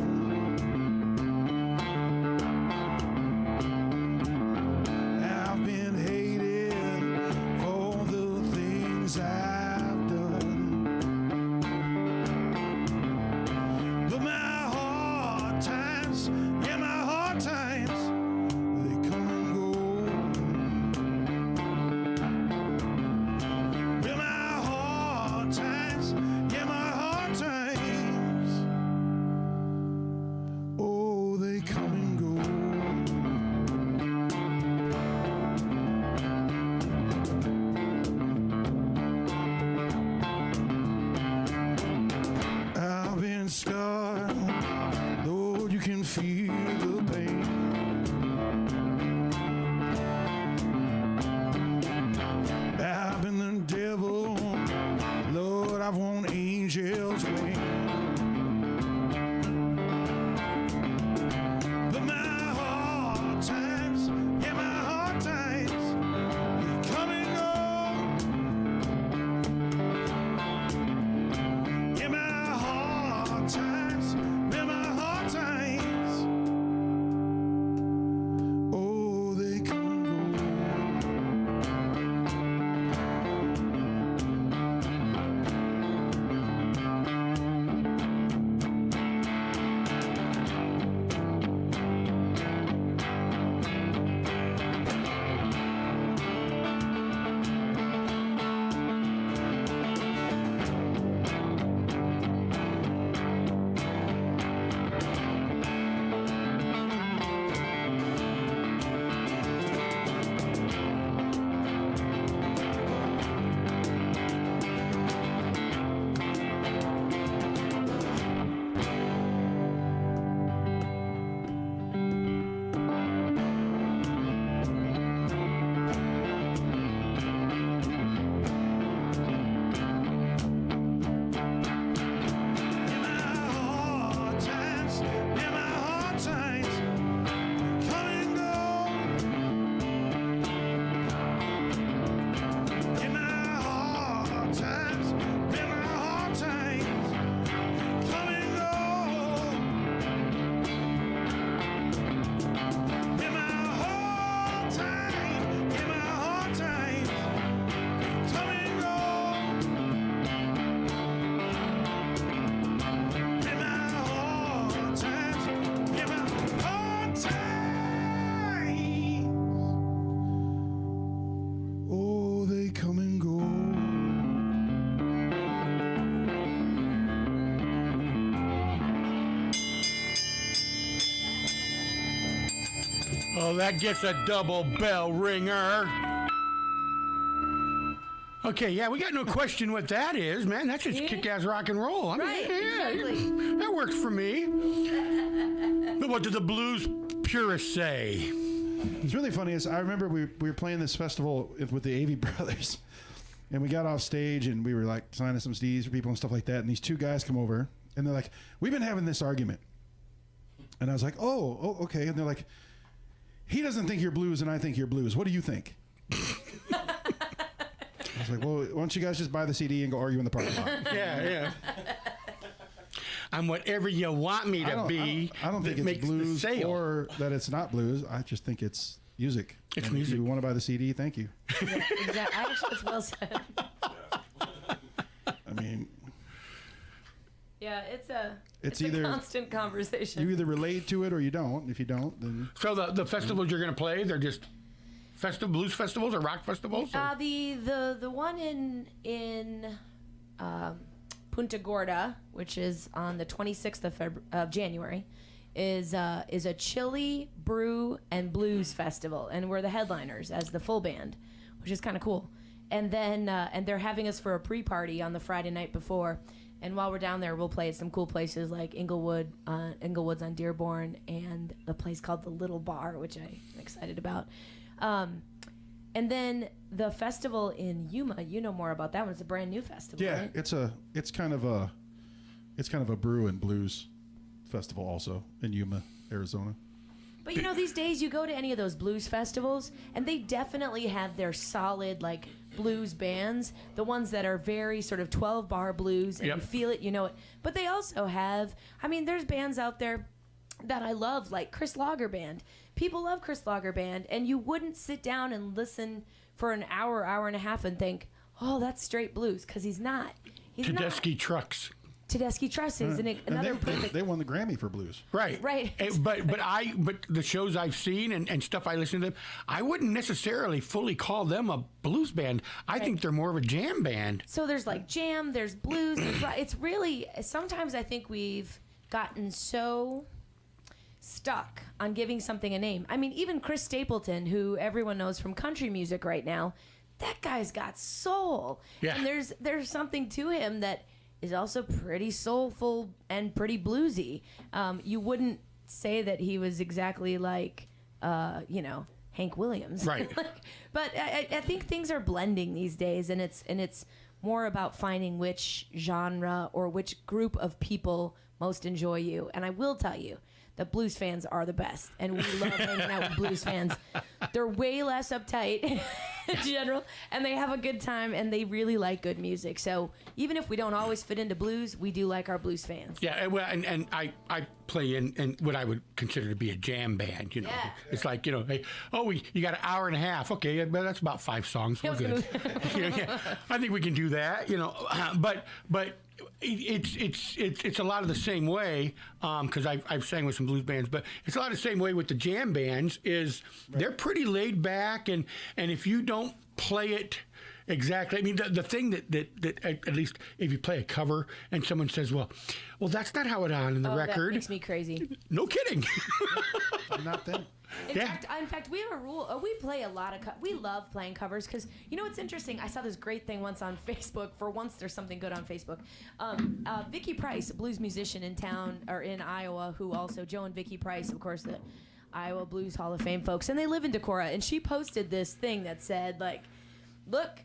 Oh, that gets a double bell ringer. Okay, yeah, we got no question what that is, man. That's just kick-ass rock and roll. I mean, Right, yeah, exactly. that works for me. But what do the blues purists say? It's really funny. Is I remember we were playing this festival with the Avey Brothers, and we got off stage and we were like signing some CDs for people and stuff like that. And these two guys come over and they're like, "We've been having this argument," and I was like, "Oh, okay." And they're like, "He doesn't think you're blues, and I think you're blues. What do you think?" I was like, "Well, why don't you guys just buy the CD and go argue in the parking lot?" Yeah. I'm whatever you want me to be. I don't think that it's makes the blues sale. or that it's not blues. I just think it's music. It's And music. If you want to buy the CD, thank you. Yeah, exactly. Actually, it's well said. I mean, Yeah, it's a It's a either- constant conversation. you either relate to it or you don't. If you don't, then So the festivals you're going to play, they're just blues festivals or rock festivals? Or? The one in Punta Gorda, which is on the 26th of January, is a chili, brew, and blues festival, and we're the headliners as the full band, which is kind of cool. And then and they're having us for a pre-party on the Friday night before. And while we're down there, we'll play at some cool places like Inglewood's on Dearborn, and a place called the Little Bar, which I'm excited about. And then the festival in Yuma, you know more about that one. It's a brand new festival, yeah, right? it's kind of a brew and blues festival also in Yuma, Arizona. But you know, these days you go to any of those blues festivals, and they definitely have their solid like blues bands, the ones that are very sort of 12-bar blues, and Yep. you feel it, you know it. But they also have, I mean, there's bands out there that I love, like Chris Lager Band. People love Chris Lager Band, and you wouldn't sit down and listen for an hour, hour and a half, and think, "Oh, that's straight blues," because he's not. He's not. Tedeschi Trucks. Tedeschi Truss is And another perfect. they won the Grammy for blues. Right. Right. But the shows I've seen and stuff I listen to them, I wouldn't necessarily fully call them a blues band. I think they're more of a jam band. So there's like jam, there's blues. There's it's really, sometimes I think we've gotten so stuck on giving something a name. I mean, even Chris Stapleton, who everyone knows from country music right now, that guy's got soul. Yeah. And there's something to him that is also pretty soulful and pretty bluesy. You wouldn't say that he was exactly like, Hank Williams. Right. But I think things are blending these days, and it's more about finding which genre or which group of people most enjoy you. And I will tell you that blues fans are the best, and we love hanging out with blues fans. They're way less uptight in general, and they have a good time, and they really like good music. So even if we don't always fit into blues, we do like our blues fans. Yeah, well, and I play in what I would consider to be a jam band, you know. Yeah. It's like, hey, you got an hour and a half. Okay, but that's about 5 songs. We're good. Yeah, I think we can do that, but it's a lot of the same way, because I've sang with some blues bands, but it's a lot of the same way with the jam bands is they're pretty laid back, and if you don't play it exactly, I mean, the thing that at least if you play a cover and someone says, well, that's not how it on in the record. That makes me crazy. No kidding. Not them. In fact, we have a rule. We play a lot of. We love playing covers because what's interesting. I saw this great thing once on Facebook. For once, there's something good on Facebook. Vicki Price, a blues musician in town or in Iowa, who also Joe and Vicki Price, of course, the Iowa Blues Hall of Fame folks, and they live in Decorah. And she posted this thing that said, like, "Look,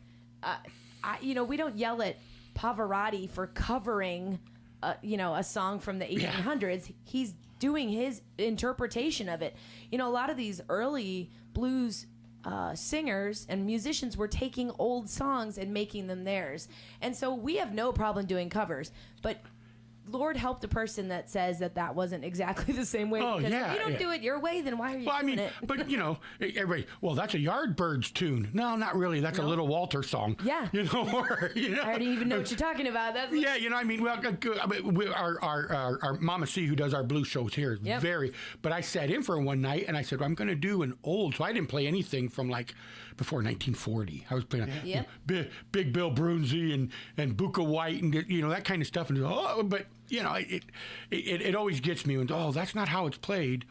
we don't yell at Pavarotti for covering, a song from the 1800s. He's doing his interpretation of it. A lot of these early blues singers and musicians were taking old songs and making them theirs. And so we have no problem doing covers, but Lord help the person that says that wasn't exactly the same way. Oh, because yeah, if you don't yeah. do it your way, then why are you Well, I doing mean, it? but everybody. Well, that's a Yardbirds tune. No, not really. That's a Little Walter song. Yeah. Or, I already even know what you're talking about. That's Yeah, our Mama C, who does our blues shows here, is Yep. But I sat in for one night and I said, well, I'm going to do an old. So I didn't play anything from like before 1940. I was playing Yep. Big Bill Brunzi and Buka White and that kind of stuff. And but it always gets me when, oh, that's not how it's played.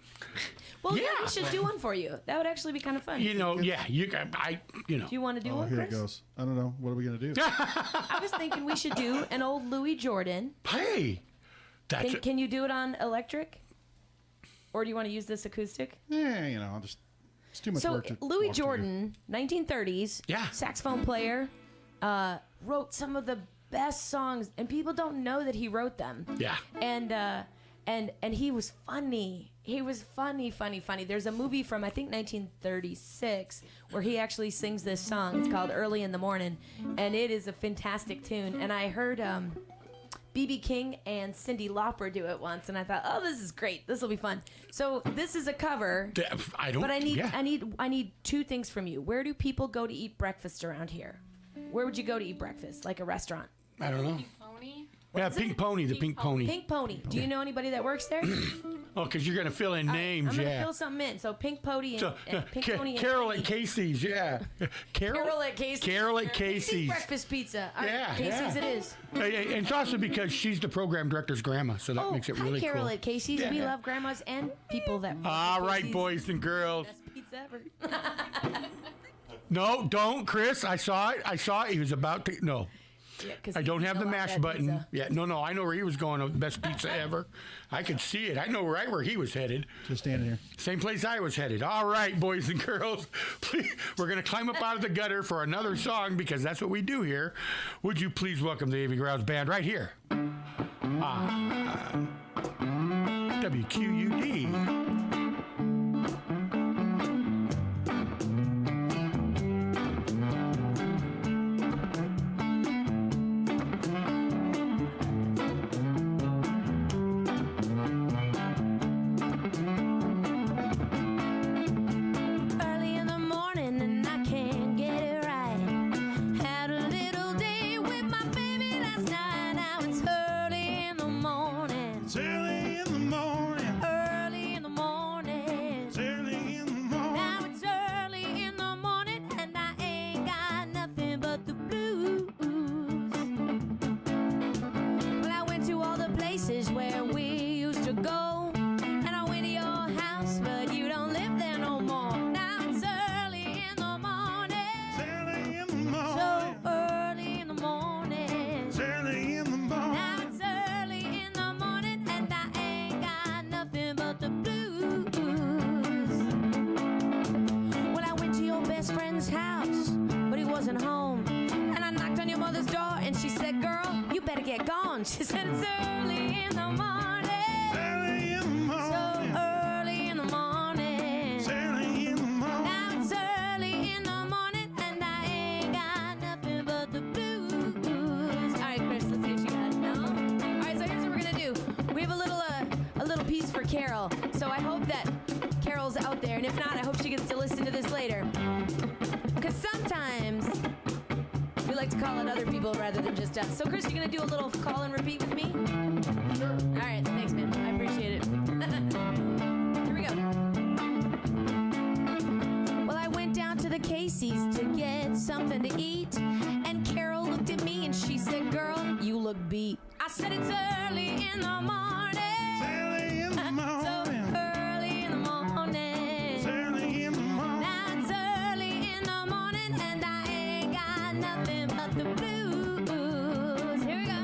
Well, Yeah. we should do one for you. That would actually be kind of fun. You know, yeah, Do you want to do one, Here Chris? it goes. I don't know. What are we gonna do? I was thinking we should do an old Louis Jordan. Hey, that's Can you do it on electric? Or do you want to use this acoustic? Yeah, I'll just. It's too much So work to Louis walk through. Jordan, 1930s, Yeah. saxophone player, wrote some of the best songs, and people don't know that he wrote them. yeah. And he was funny. He was funny. There's a movie from I think 1936 where he actually sings this song. It's called "Early in the Morning," and it is a fantastic tune. And I heard B.B. King and Cyndi Lauper do it once, and I thought, oh, this is great. This will be fun. So this is a cover. I don't. But I yeah. need two things from you. Where do people go to eat breakfast around here? Where would you go to eat breakfast? Like a restaurant? I don't know. Pony? Yeah, Pink Pony, the Pink Pony. Pink Pony. Do you know anybody that works there? Oh, because you're gonna fill in names, I'm gonna yeah. fill something in. So Pink Pony and, So, and Pink Pony and Carol Pony. at Casey's, yeah. Carol at Casey's. Carol at Casey's Casey's. breakfast pizza. All right, Yeah, Casey's yeah. it is. And it's also because she's the program director's grandma, so that makes it really hi, Carol cool. at Casey's. Yeah. We love grandmas and people that work All at right, Casey's. boys and girls. Best pizza ever. No, don't, Chris. I saw it. He was about to. No. Yeah, 'cause I he don't eats have a the lot of mash that button. pizza. Yeah, no. I know where he was going. Best pizza ever. I could see it. I know right where he was headed. Just standing here. Same place I was headed. All right, boys and girls. Please, we're going to climb up out of the gutter for another song because that's what we do here. Would you please welcome the Avey Grouws Band right here? WQUD. Early in the morning and I can't get it right. Had a little day with my baby last night. Now it's early in the morning. It's early in the morning. Early in the morning. It's early in the morning. Now it's early in the morning and I ain't got nothing but the blues. Well, I went to all the places where we used to go. And I went to your house, but you don't live there no more. Now it's early in the morning. It's early in the morning. So early in the morning. It's early in the morning. Now it's early in the morning and I ain't got nothing but the blues. Well, I went to your best friend's house, but he wasn't home. And I knocked on your mother's door and she said, girl, you better get gone. She said, it's early in the morning. It's early in the morning. So early in the morning. It's early in the morning. Now it's early in the morning and I ain't got nothing but the blues. All right, Chris, let's see what you got. No? All right, so here's what we're gonna do. We have a little piece for Carol. So I hope that Carol's out there, and if not, I hope she gets to listen to this later. Because sometimes we like to call on other people rather than just us. So Chris, you gonna do a little call and repeat with me? Sure. All right, thanks, man. I appreciate it. Here we go. Well, I went down to the Casey's to get something to eat. And Carol looked at me and she said, girl, you look beat. I said, it's early in the morning. It's early in the So morning. early in the morning. It's early in the morning. Now it's early in the morning and I ain't got nothing but the blues. Here we go.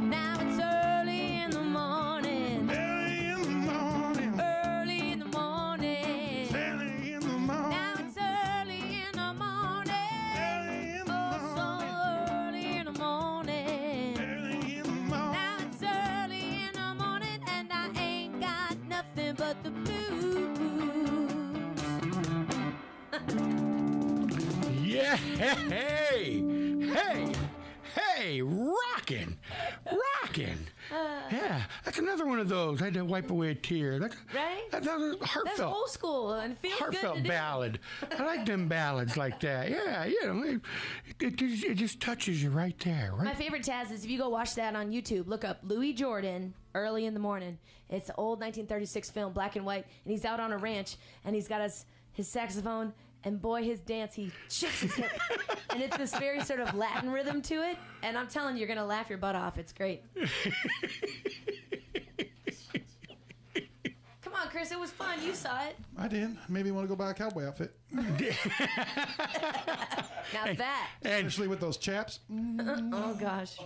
Now it's early in the morning. Early in the morning. Early in the morning. It's early in the morning. Now it's early in the morning. Early in the Oh, so morning. early in the morning. Early in the morning. Now it's early in the morning and I ain't got nothing but the blues. Yeah, hey, rockin'. Yeah, that's another one of those. I had to wipe away a tear. That's Right? That was That's heartfelt. old school and feels good to Heartfelt do. ballad. I like them ballads like that. Yeah, it just touches you right there. My Right? favorite Tazz is if you go watch that on YouTube, look up Louis Jordan, Early in the Morning. It's an old 1936 film, black and white, and he's out on a ranch, and he's got his saxophone, and boy, his dance, he shakes his hip. and it's this very sort of Latin rhythm to it. And I'm telling you, you're gonna laugh your butt off. It's great. Come on, Chris, it was fun. You saw it. I did. Maybe want to go buy a cowboy outfit, Now that. especially with those chaps. Oh gosh.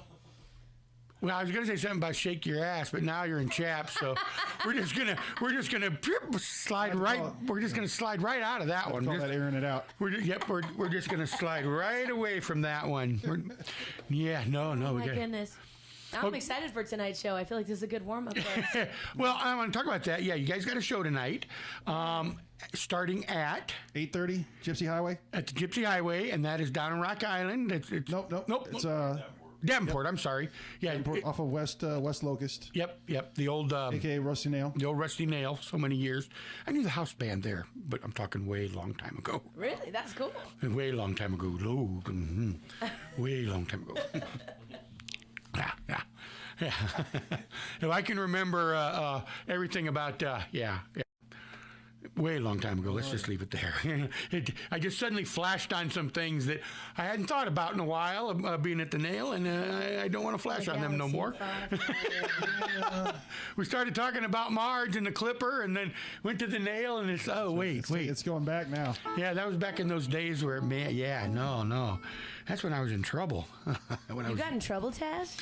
Well, I was gonna say something about shake your ass, but now you're in chaps, so we're just gonna slide right. We're just gonna slide right out of that one. Call Just- that airing it out. we're just gonna slide right away from that one. No, Oh we my got. goodness. I'm excited for tonight's show. I feel like this is a good warm-up for us. Well, I want to talk about that. Yeah, you guys got a show tonight, starting at 8:30, Gypsy Highway. the Gypsy Highway, and that is down in Rock Island. It's Nope. It's Davenport. I'm sorry. Yeah, off of West Locust, Yep. The old. aka Rusty Nail. The old Rusty Nail, so many years. I knew the house band there, but I'm talking way long time ago. Really? That's cool. Way long time ago. Way long time ago. Yeah. If I can remember everything about, way long time ago. Let's just leave it there. I just suddenly flashed on some things that I hadn't thought about in a while, being at the Nail, and I don't want to flash on them no more. We started talking about Marge and the Clipper, and then went to the Nail, and it's, wait. It's going back now. Yeah, that was back in those days where, no. That's when I was in trouble. You got in trouble, Tazz?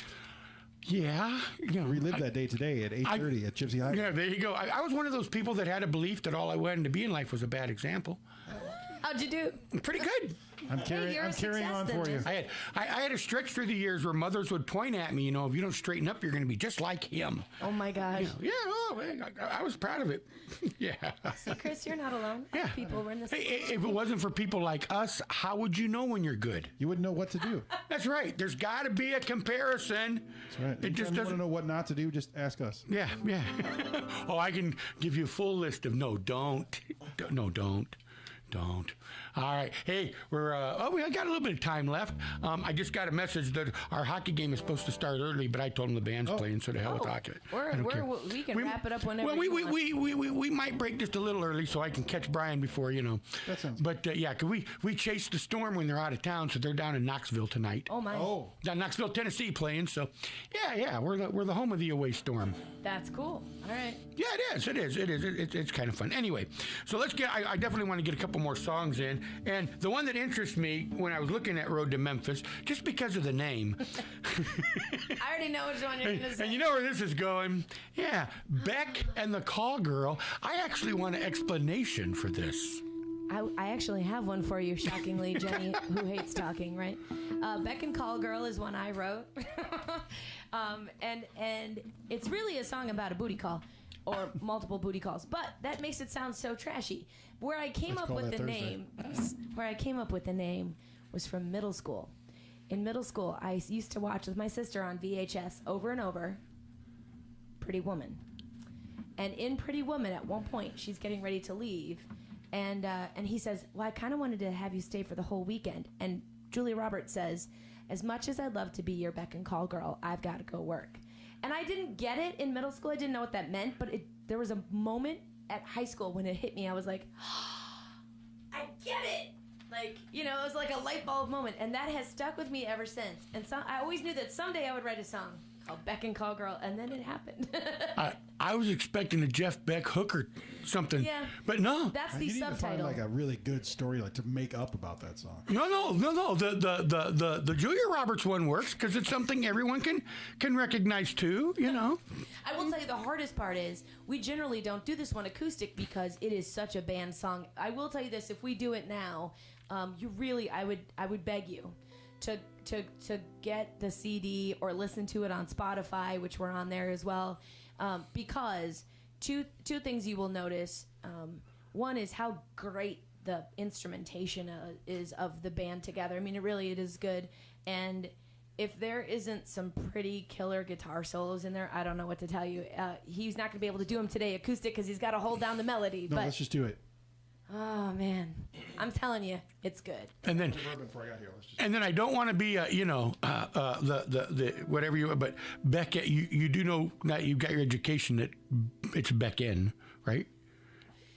Yeah. Relive that day today at 8:30 at Gypsy Highway. Yeah, there you go. I was one of those people that had a belief that all I wanted to be in life was a bad example. How'd you do? Pretty good. I'm carrying on for you. I had a stretch through the years where mothers would point at me, if you don't straighten up, you're going to be just like him. Oh my gosh. Yeah, I was proud of it. Yeah. See, Chris, you're not alone. Yeah. People were in this. Hey, if it wasn't for people like us, how would you know when you're good? You wouldn't know what to do. That's right. There's got to be a comparison. That's right. It just you want doesn't. to know what not to do, just ask us. Yeah. Oh, I can give you a full list of no, don't. All right. Hey, we got a little bit of time left. I just got a message that our hockey game is supposed to start early, but I told them the band's playing, so the hell with hockey. I don't care. We can wrap it up whenever Well, you want. we might break just a little early so I can catch Brian before, That sounds But, because we chase the Storm when they're out of town, so they're down in Knoxville tonight. Oh, my. Oh, Down in Knoxville, Tennessee playing, so, yeah, we're the home of the away Storm. That's cool. All right. Yeah, it is. It's kind of fun. Anyway, so let's get. I definitely want to get a couple more songs in, and the one that interests me when I was looking at Road to Memphis, just because of the name. I already know which one you're going to say. And you know where this is going? Yeah, Beck and the Call Girl. I actually want an explanation for this. I actually have one for you, shockingly, Jenny, who hates talking, right? Beck and Call Girl is one I wrote. And it's really a song about a booty call or multiple booty calls, but that makes it sound so trashy. Where I came up with the name was from middle school. In middle school, I used to watch with my sister on VHS over and over Pretty Woman. And in Pretty Woman, at one point, she's getting ready to leave, and he says, well, I kind of wanted to have you stay for the whole weekend. And Julia Roberts says, as much as I'd love to be your Beck and Call girl, I've got to go work. And I didn't get it in middle school. I didn't know what that meant, but there was a moment at high school when it hit me. I was like, I get it. Like, it was like a light bulb moment. And that has stuck with me ever since. And so I always knew that someday I would write a song called Beck and Call Girl, and then it happened. I was expecting a Jeff Beck hook or something. Yeah. But no. That's the you need to find subtitle. like a really good story to make up about that song. No. The Julia Roberts one works because it's something everyone can recognize too. I will tell you the hardest part is we generally don't do this one acoustic because it is such a band song. I will tell you this: if we do it now, I would beg you to get the CD or listen to it on Spotify, which we're on there as well, because two things you will notice. One is how great the instrumentation is of the band together. I mean, it is good. And if there isn't some pretty killer guitar solos in there, I don't know what to tell you. He's not going to be able to do them today acoustic because he's got to hold down the melody. No, but let's just do it. oh man, I'm telling you, it's good. And then, Before I got here, let's just. and then I don't want to be the whatever you. But Beck, you do know that you've got your education that it's Beck N, right?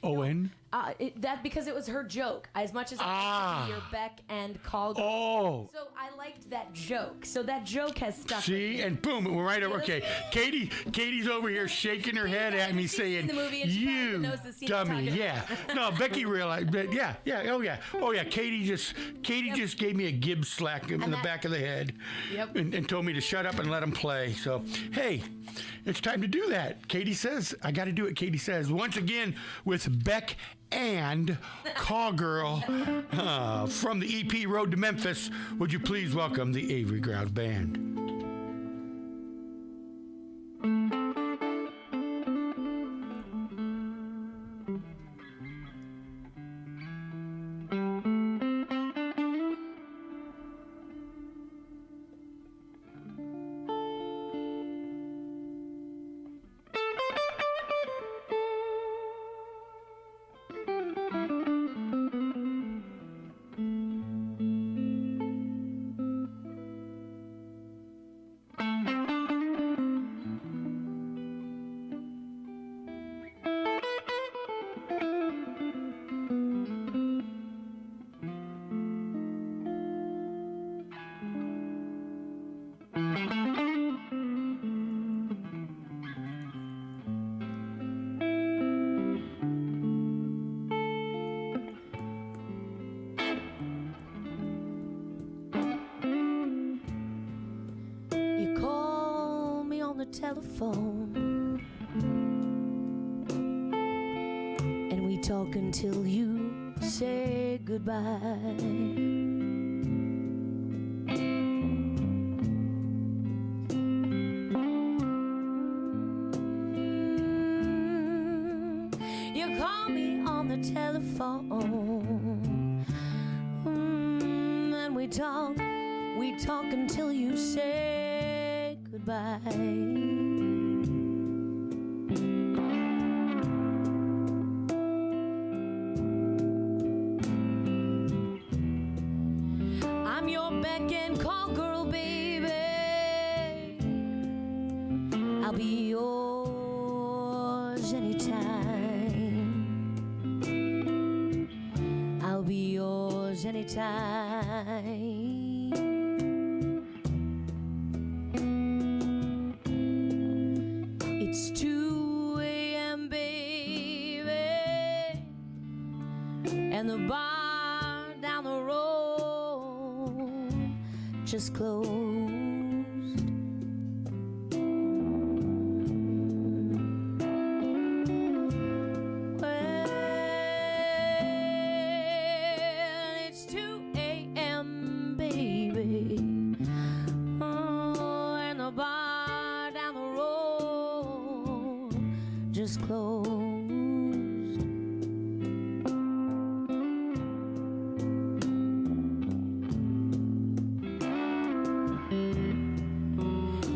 O-N? That because it was her joke. As much as I like to be your beck and call girl. Oh. So I liked that joke. So that joke has stuck. See, with me. and boom, we're right over. Okay, Katie's over here shaking her head at me, She's saying, seen the movie and she probably "You knows the scene dummy!" I'm talking Yeah, no, Becky realized, but yeah, oh yeah. Katie just gave me a Gibbs slack in the back of the head, Yep. and told me to shut up and let him play. So hey, it's time to do that. Katie says I got to do it. Katie says once again with Beck and Call Girl from the EP Road to Memphis. Would you please welcome the Avey Grouws Band? You call me on the telephone, and we talk until you say goodbye. You call me on the telephone, and we talk until you say goodbye. I'm your beck and call girl, baby. I'll be yours anytime. I'll be yours anytime. It's 2 a.m., baby, and the bar down the road just closed. Well, it's 2 a.m., baby, oh, and the bar down the road just closed.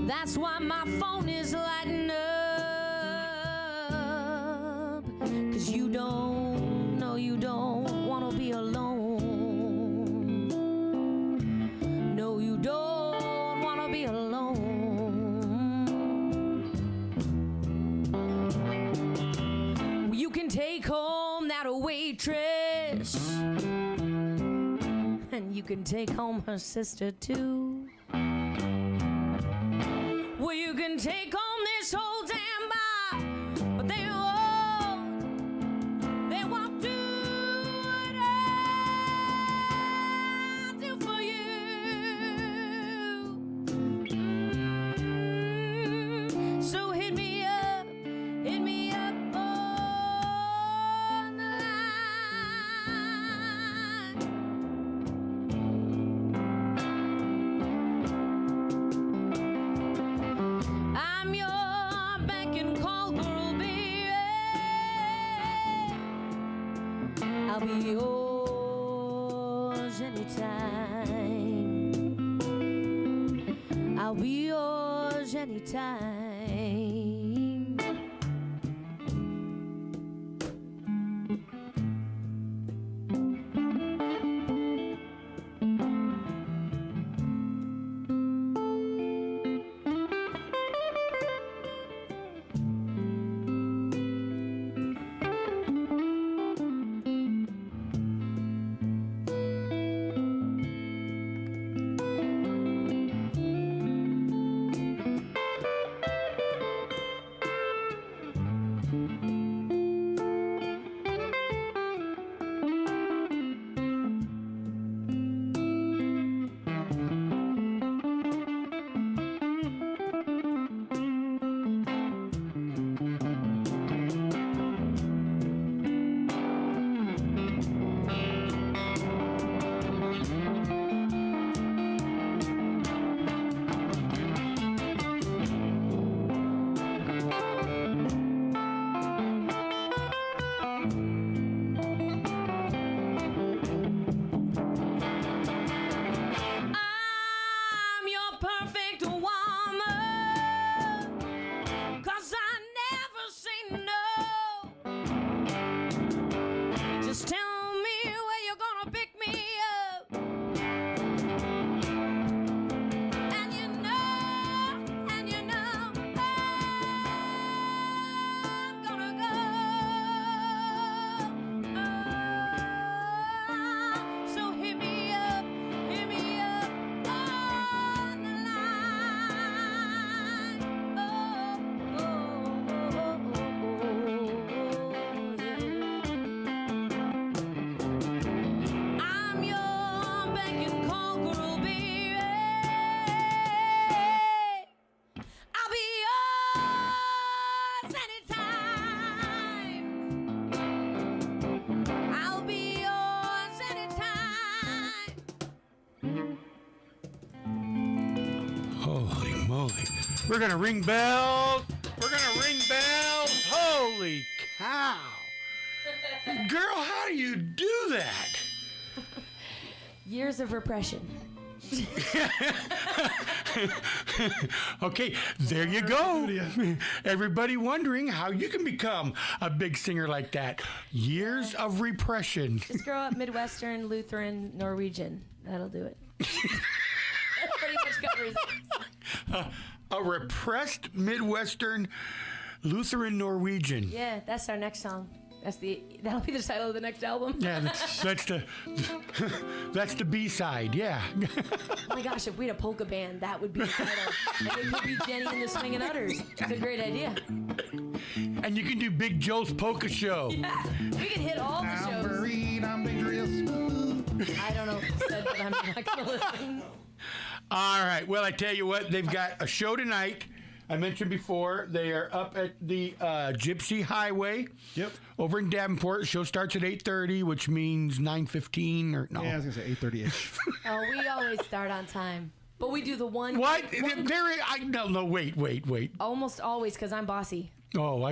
That's why my phone is lighting up, 'cause you don't wanna be alone. No, you don't wanna be alone. You can take home that waitress, and you can take home her sister too. Well, you can take home this whole damn bar, but they won't do what I do for you. So hit me up on the line. I'm your beck and call girl, baby. I'll be yours anytime. I'll be yours anytime. We're going to ring bells. We're going to ring bells. Holy cow. Girl, how do you do that? Years of repression. Okay, there you go. Everybody wondering how you can become a big singer like that. Years of repression. Just grow up Midwestern, Lutheran, Norwegian. That'll do it. That pretty much covers it. A repressed Midwestern Lutheran Norwegian. Yeah, that's our next song. That'll be the title of the next album. Yeah, that's the B-side. Yeah. Oh my gosh, if we had a polka band, that would be the title. And it could be Jenny and the Swingin' Utters. It's a great idea. And you can do Big Joe's Polka Show. Yeah, we could hit all the I'm shows. buried, I'm dangerous. I don't know what you said, but I'm not gonna listen. All right. Well, I tell you what, they've got a show tonight. I mentioned before, they are up at the Gypsy Highway. Yep. Over in Davenport. The show starts at 8:30, which means 9:15 or no. Yeah, I was going to say 8:30-ish. Oh, we always start on time. But we do the one. What? No, wait. Almost always, because I'm bossy. Oh,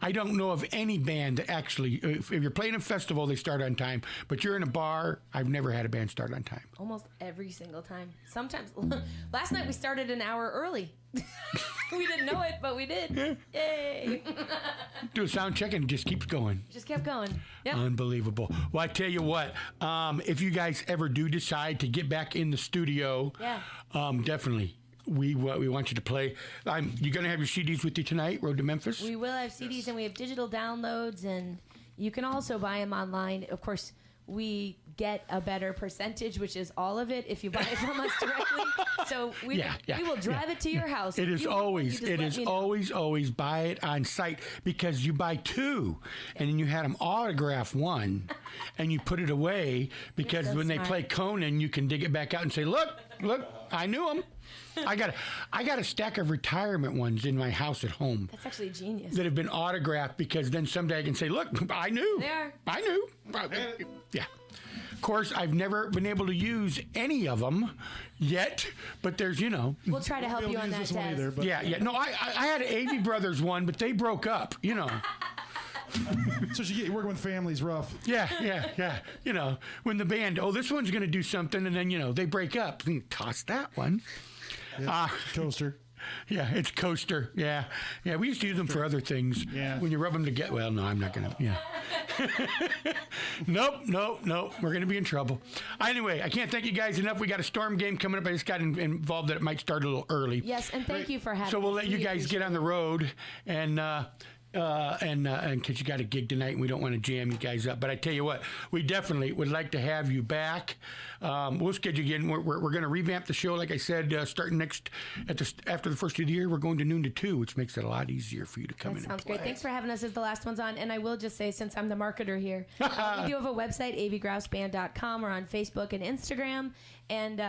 I don't know of any band that actually, if you're playing a festival, they start on time. But you're in a bar, I've never had a band start on time. Almost every single time. Sometimes. Last night we started an hour early. We didn't know it, but we did. Yeah. Yay. Do a sound check and it just keeps going. Just kept going. Yep. Unbelievable. Well, I tell you what, if you guys ever do decide to get back in the studio, Yeah. Definitely. We want you to play. You're going to have your CDs with you tonight, Road to Memphis? We will have CDs and we have digital downloads, and you can also buy them online. Of course, we get a better percentage, which is all of it, if you buy it from us directly. So we will drive it to your house. It is always always. always buy it on site, because you buy two and then you had them autograph one and you put it away, because You're so when they smart. play Conan, you can dig it back out and say, look, I knew him. I got a stack of retirement ones in my house at home That's actually genius. that have been autographed, because then someday I can say, look, I knew. There. I knew. Yeah. Of course, I've never been able to use any of them yet, but there's, We'll try to help you on that, this one Tazz. either, but Yeah. No, I had an Avey Brothers one, but they broke up, So you working with families rough. Yeah. When the band, this one's going to do something, and then, they break up. Toss that one. Yeah. Coaster. Yeah, it's Coaster. Yeah. We used to use them for other things. Yeah. When you rub them together. Well, no, I'm not going to. Yeah. Nope. We're going to be in trouble. Anyway, I can't thank you guys enough. We got a Storm game coming up. I just got involved that it might start a little early. Yes, and thank you for having So we'll us. let you We guys get on the road, and because you got a gig tonight and we don't want to jam you guys up. But I tell you what, we definitely would like to have you back. We'll schedule you in. We're going to revamp the show, like I said, starting after the first of the year. We're going to noon to 2, which makes it a lot easier for you to come That in and sounds play. great. Thanks for having us as the last ones on. And I will just say, since I'm the marketer here, we do have a website, aveygrousband.com. We're on Facebook and Instagram. And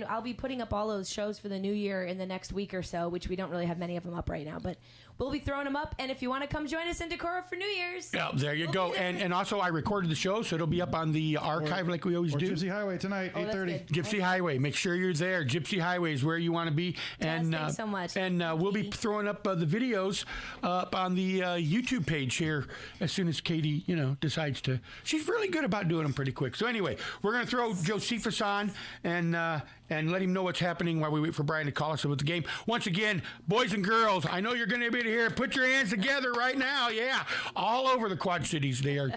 I'll be putting up all those shows for the new year in the next week or so, which we don't really have many of them up right now. But we'll be throwing them up. And if you want to come join us in Decorah for New Year's. Yeah, there you go. And also, I recorded the show, so it'll be up on the archive like we always Or do. Gypsy Highway tonight, Oh, that's 8:30. good. Gypsy Highway. Make sure you're there. Gypsy Highway is where you want to be. And thanks so much. And we'll be throwing up the videos up on the YouTube page here as soon as Katie, decides to. She's really good about doing them pretty quick. So anyway, we're going to throw Josephus on and let him know what's happening while we wait for Brian to call us about the game. Once again, boys and girls, I know you're going to be here. Put your hands together right now. Yeah, all over the Quad Cities, they are